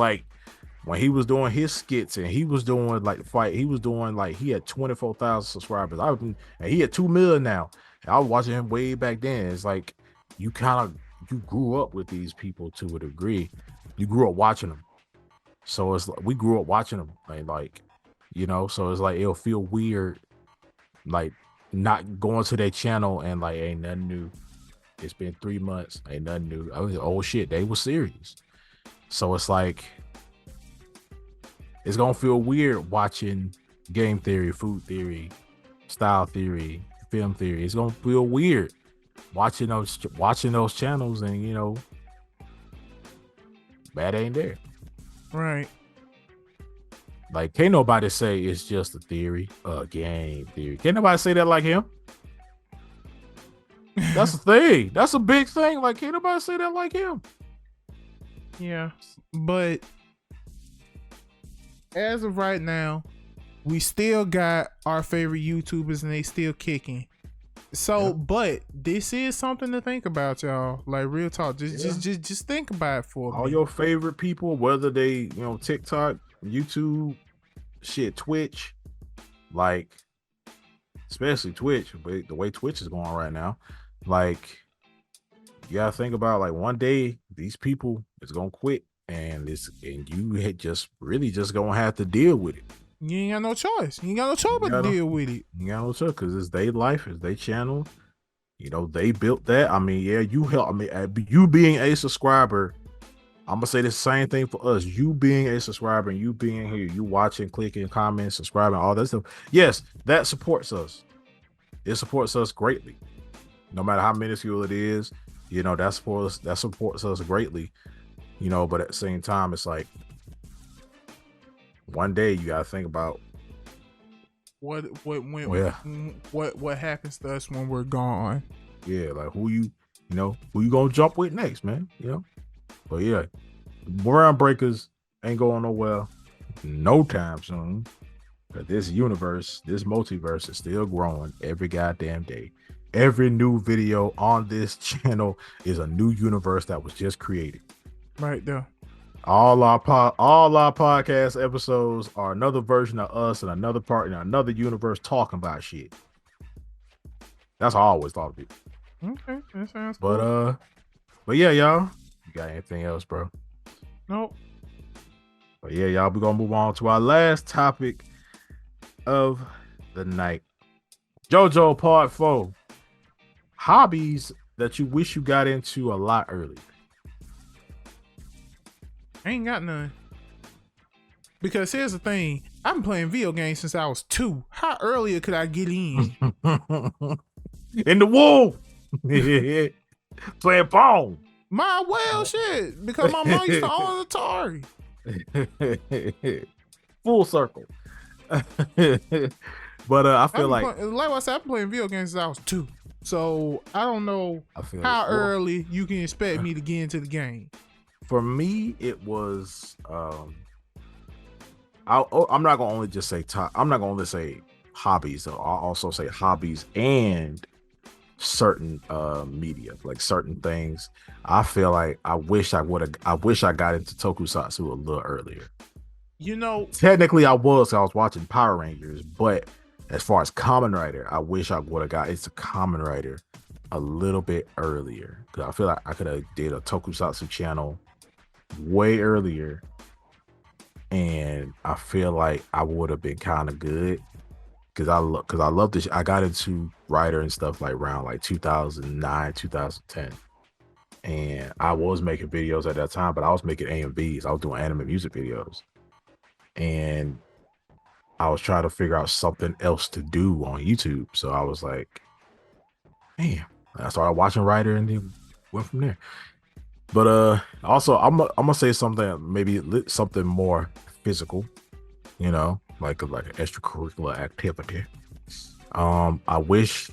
doing his skits and he was doing like fight. He was doing like he had 24,000 subscribers. And he had 2 million now. And I was watching him way back then. It's like you grew up with these people to a degree. You grew up watching them. So it's like we grew up watching them, like you know. So it's like it'll feel weird, like not going to their channel and like ain't nothing new. It's been 3 months, ain't nothing new. I was like, oh shit, they were serious. So it's like it's gonna feel weird watching game theory, food theory, style theory, film theory. It's gonna feel weird watching those channels, and you know, bad ain't there. Right. Like, can't nobody say it's just a theory, game theory. Can't nobody say that like him. That's the thing. That's a big thing. Like, can't nobody say that like him. Yeah, but as of right now, we still got our favorite YouTubers and they still kicking. So, yeah. But this is something to think about, y'all. Like, real talk. Just think about it for all your favorite people, whether they, you know, TikTok, YouTube, shit, Twitch, like, especially Twitch, but the way Twitch is going right now, like, you gotta think about, like, one day these people is gonna quit and you had just really just gonna have to deal with it. You ain't got no choice. You ain't got no choice but to deal with it. You got no choice because it's their life, it's their channel. They built that. I mean, yeah, you help. I mean, you being a subscriber, I'm gonna say the same thing for us. You being a subscriber and you being here, you watching, clicking, commenting, subscribing, all that stuff. Yes, that supports us. It supports us greatly. No matter how minuscule it is, that supports us greatly. But at the same time, it's like one day you gotta think about what happens to us when we're gone. Yeah, like who you gonna jump with next, man? But yeah, RealmBreakers ain't going nowhere no time soon. But this universe, this multiverse is still growing every goddamn day. Every new video on this channel is a new universe that was just created. Right there. All our podcast episodes are another version of us and another part in another universe talking about shit. That's how I always thought of it. Okay, that sounds cool. But yeah, y'all. You got anything else, bro? Nope. But yeah, y'all, we're gonna move on to our last topic of the night. JoJo Part 4. Hobbies that you wish you got into a lot earlier. I ain't got none. Because here's the thing. I've been playing video games since I was 2. How earlier could I get in? In the womb. Playing phone. Shit. Because my mom used to own Atari. Full circle. But I feel like I said, I've been playing video games since I was 2. So I don't know how early you can expect me to get into the game. For me, it was I'm not gonna only just say I'm not gonna only say hobbies though. I'll also say hobbies and certain media, like certain things. I feel like I wish I got into tokusatsu a little earlier. Technically I was watching Power Rangers, but as far as Kamen Rider, I wish I would have got into Kamen Rider a little bit earlier, because I feel like I could have did a tokusatsu channel way earlier, and I feel like I would have been kind of good, because I love this. I got into Rider and stuff like around like 2009, 2010, and I was making videos at that time, but I was making AMVs. I was doing anime music videos, and I was trying to figure out something else to do on YouTube. So I was like, man, I started watching Rider and then went from there. But also I'm gonna say something, maybe something more physical, like an extracurricular activity. I wish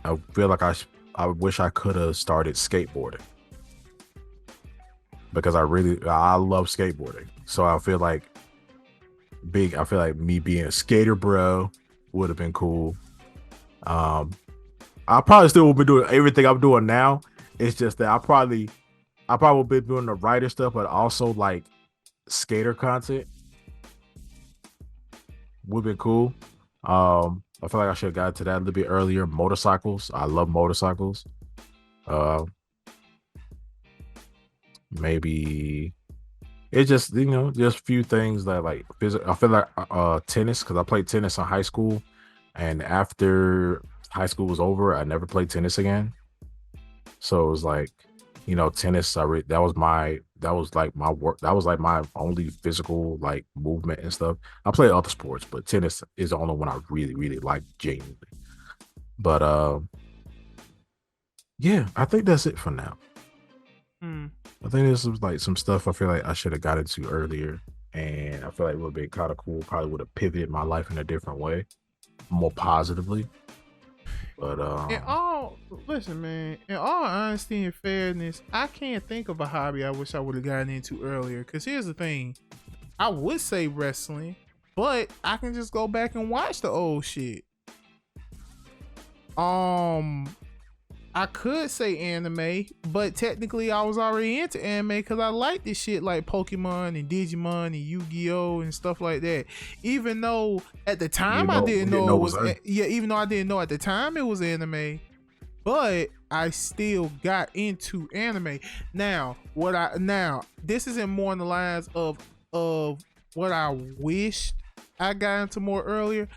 I could have started skateboarding, because I love skateboarding. So I feel like me being a skater bro would have been cool. I probably still will be doing everything I'm doing now. It's just that I probably would be doing the writer stuff, but also like skater content would be cool. I feel like I should have got to that a little bit earlier. Motorcycles. I love motorcycles. Maybe it's just, just a few things that like I feel like tennis, because I played tennis in high school, and after high school was over, I never played tennis again. So it was like, tennis, that was like my work. That was like my only physical like movement and stuff. I play other sports, but tennis is the only one I really, really like genuinely. But yeah, I think that's it for now. I think this was like some stuff I feel like I should have got into earlier, and I feel like it would have been kind of cool. Probably would have pivoted my life in a different way, more positively. But listen, man, in all honesty and fairness, I can't think of a hobby I wish I would have gotten into earlier. Because here's the thing, I would say wrestling, but I can just go back and watch the old shit. I could say anime, but technically I was already into anime because I like this shit like Pokemon and Digimon and Yu-Gi-Oh and stuff like that. Even though at the time I didn't know it was even though I didn't know at the time it was anime, but I still got into anime. Now, this isn't more in the lines of what I wished I got into more earlier.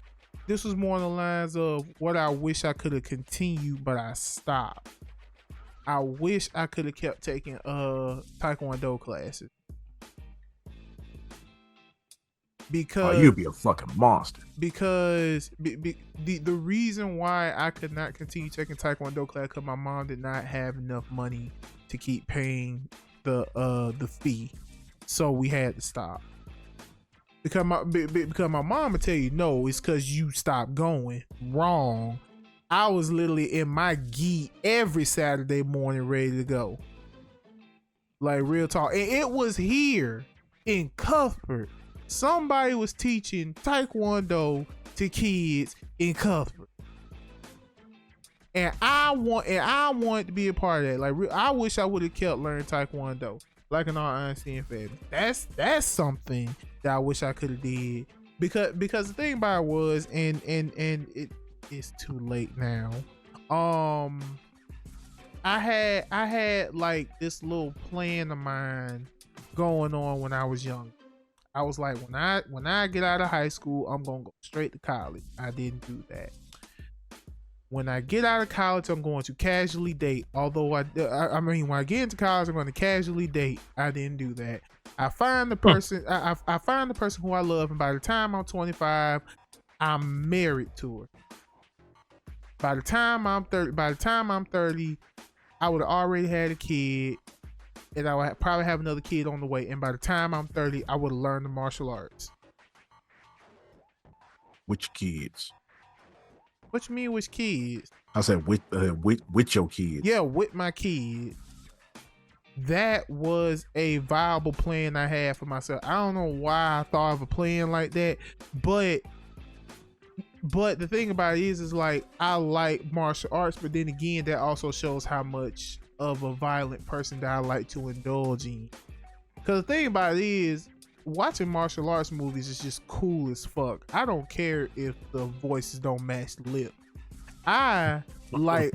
This was more in the lines of what I wish I could have continued, but I stopped. I wish I could have kept taking Taekwondo classes. Because you'd be a fucking monster. Because the reason why I could not continue taking Taekwondo class, because my mom did not have enough money to keep paying the fee, so we had to stop. Because my mom would tell you, no, it's because you stopped going. Wrong. I was literally in my gi every Saturday morning ready to go. Like, real talk. And it was here in Cuthbert. Somebody was teaching Taekwondo to in Cuthbert. And I wanted to be a part of that. Like, I wish I would have kept learning Taekwondo. Like, in all honesty and fairness. That's something that I wish I could have did. Because the thing about it was, and it's too late now. I had like this little plan of mine going on when I was young. I was like, when I get out of high school, I'm gonna go straight to college. I didn't do that. When I get out of college, I'm going to casually date. Although I mean, when I get into college, I'm going to casually date. I didn't do that. I find the person. I find the person who I love, and by the time I'm 25, I'm married to her. By the time I'm 30, I would have already had a kid, and I would probably have another kid on the way. And by the time I'm 30, I would have learned the martial arts. Which kids? What you mean, which kids? I said with your kids. Yeah, with my kids. That was a viable plan I had for myself. I don't know why I thought of a plan like that, but the thing about it is like, I like martial arts, but then again, that also shows how much of a violent person that I like to indulge in. Because the thing about it is, watching martial arts movies is just cool as fuck. I don't care if the voices don't match the lip. I like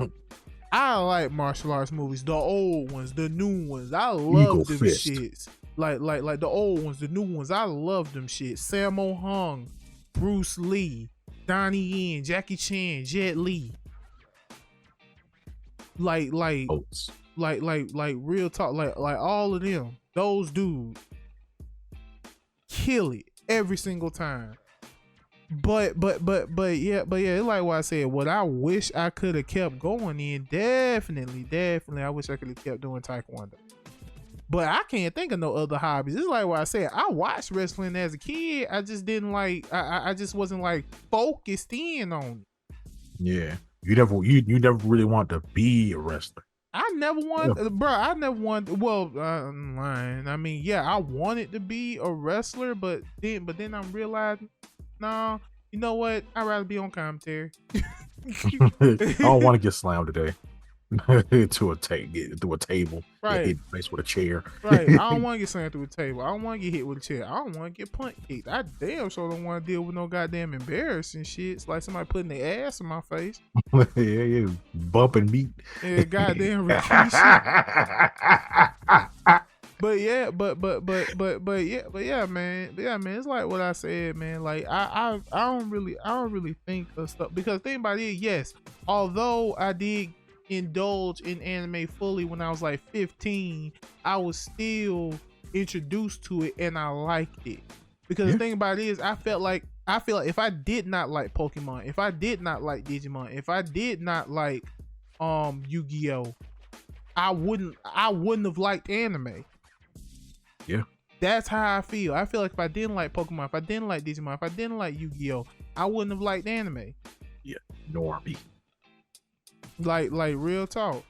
martial arts movies, the old ones, the new ones. I love them shits. Like the old ones, the new ones. I love them shits. Sammo Hung, Bruce Lee, Donnie Yen, Jackie Chan, Jet Li. Like real talk. Like all of them. Those dudes kill it every single time. But yeah, it's like what I said. What I wish I could have kept going in, definitely, I wish I could have kept doing Taekwondo. But I can't think of no other hobbies. It's like what I said. I watched wrestling as a kid. I just didn't like. I just wasn't like focused in on it. Yeah, you never really want to be a wrestler. I never wanted, bro. I never wanted. Well, I'm lying. I mean, yeah, I wanted to be a wrestler, but then I'm realizing, no, you know what? I'd rather be on commentary. I don't want to get slammed today. Through a table, right? Hit face with a chair, right? I don't want to get slammed through a table. I don't want to get hit with a chair. I don't want to get punch kicked. I damn sure don't want to deal with no goddamn embarrassing shit. It's like somebody putting their ass in my face. yeah, bumping meat. Yeah, goddamn Rikishi. But yeah, man. It's like what I said, man. Like I don't really think of stuff, because the thing about it, yes, although I did indulge in anime fully when I was like 15, I was still introduced to it and I liked it. Because the thing about it is, I feel like if I did not like Pokemon, if I did not like Digimon, if I did not like Yu-Gi-Oh, I wouldn't have liked anime. Yeah. That's how I feel. I feel like if I didn't like Pokemon, if I didn't like Digimon, if I didn't like Yu-Gi-Oh, I wouldn't have liked anime. Yeah, normie. Like real talk.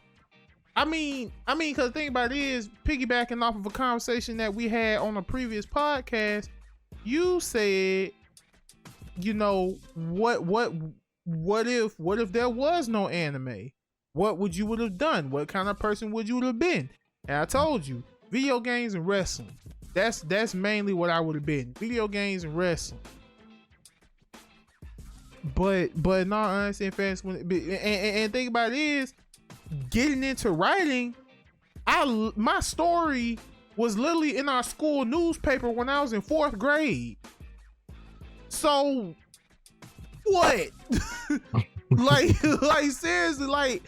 I mean, because the thing about it is, piggybacking off of a conversation that we had on a previous podcast, you said, you know, what if there was no anime? What would you would have done? What kind of person would you have been? And I told you, video games and wrestling. That's mainly what I would have been. Video games and wrestling. But in all honesty and fairness, and think about it is, getting into writing, my story was literally in our school newspaper when I was in 4th grade. So what? like seriously, like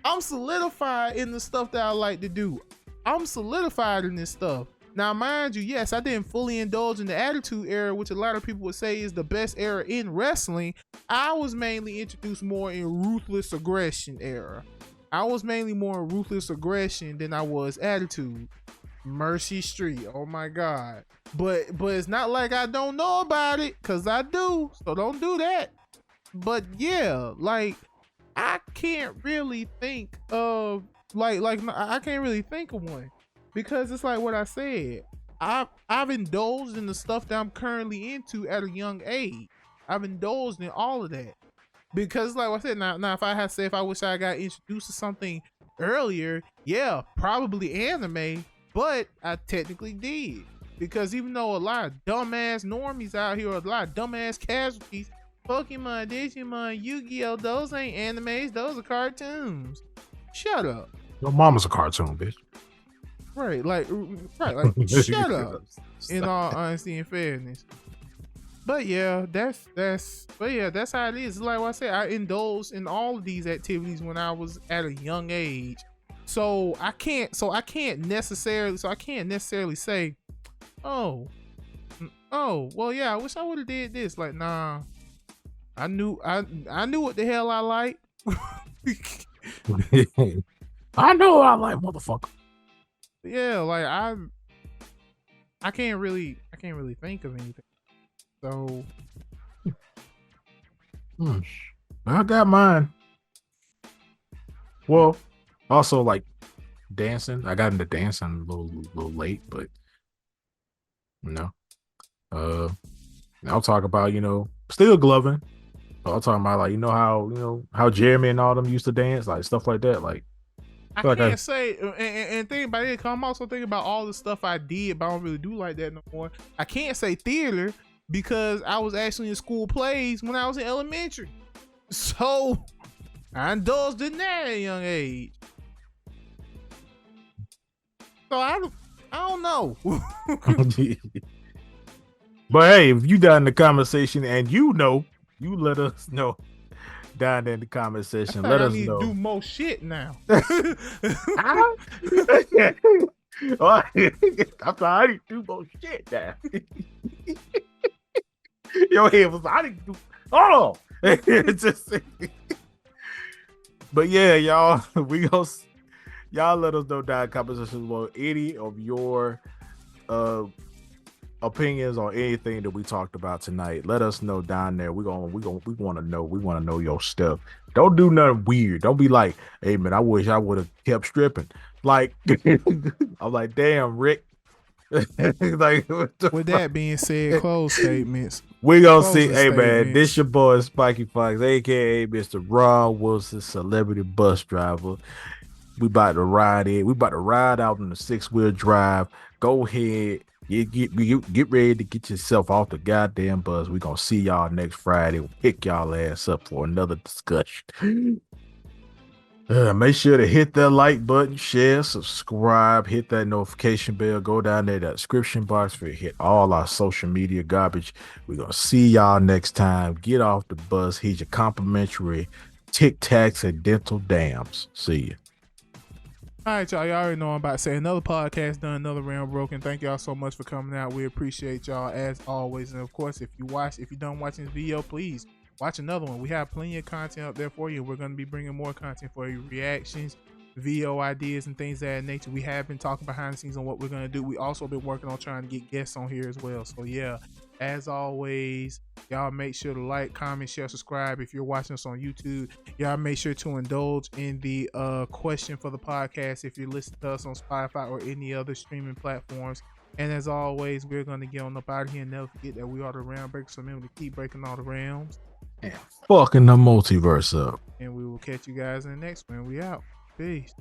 I'm solidified in the stuff that I like to do. I'm solidified in this stuff. Now, mind you, yes, I didn't fully indulge in the Attitude Era, which a lot of people would say is the best era in wrestling. I was mainly introduced more in Ruthless Aggression era. I was mainly more in Ruthless Aggression than I was Attitude. Mercy Street, oh my God. But it's not like I don't know about it, because I do, so don't do that. But yeah, like, I can't really think of, I can't really think of one. Because it's like what I said, I've indulged in the stuff that I'm currently into at a young age. I've indulged in all of that. Because like I said, now if I had to say if I wish I got introduced to something earlier, yeah, probably anime, but I technically did. Because even though a lot of dumbass normies out here, a lot of dumbass casualties, Pokemon, Digimon, Yu-Gi-Oh, those ain't animes, those are cartoons. Shut up. Your mama's a cartoon, bitch. Right, like shut up. In all honesty and fairness. But yeah, that's how it is. Like what I said, I indulged in all of these activities when I was at a young age. So I can't necessarily say, oh, well, yeah, I wish I would have did this. Like, nah, I knew what the hell I like. I know what I like, motherfucker. Yeah, like I can't really think of anything. So I got mine. Well, also like dancing. I got into dancing a little late, but I'll talk about, still gloving. I'll talk about like, how Jeremy and all them used to dance, like stuff like that. Like I can't say, and think about it, 'cause I'm also thinking about all the stuff I did, but I don't really do like that no more. I can't say theater because I was actually in school plays when I was in elementary. So I indulged in that at a young age. So I don't know. But hey, if you down in the conversation and you let us know down there in the comment section. Let us know. Do more shit now. I need to do more shit now. Your head was I need to do but yeah, y'all, y'all let us know down in the comment section about any of your opinions on anything that we talked about tonight. Let us know down there. We want to know. We want to know your stuff. Don't do nothing weird. Don't be like, hey man, I wish I would have kept stripping. Like I'm like, damn, Rick. Like, with that being said, close statements. We gonna see. Hey man, this your boy Spiky Fox, aka Mr. Ron Wilson, celebrity bus driver. We about to ride it. We about to ride out on the 6-wheel drive. Go ahead. Get ready to get yourself off the goddamn bus. We're gonna see y'all next Friday. We'll pick y'all ass up for another discussion. Make sure to hit that like button, share, subscribe, hit that notification bell, go down there, that description box for hit all our social media garbage. We're gonna see y'all next time. Get off the bus. Here's your complimentary Tic Tacs and dental dams. See ya. All right, y'all. Y'all already know I'm about to say another podcast done, another round broken. Thank y'all so much for coming out. We appreciate y'all as always. And of course, if you're done watching this video, please watch another one. We have plenty of content up there for you. We're going to be bringing more content for you, reactions, video ideas, and things of that nature. We have been talking behind the scenes on what we're going to do. We also been working on trying to get guests on here as well. So yeah, as always, y'all make sure to like, comment, share, subscribe. If you're watching us on YouTube, y'all make sure to indulge in the question for the podcast if you're listening to us on Spotify or any other streaming platforms. And as always, we're going to get on up out of here and never forget that we are the Realm Breakers. So remember to keep breaking all the realms and fucking the multiverse up. And we will catch you guys in the next one. We out. Peace.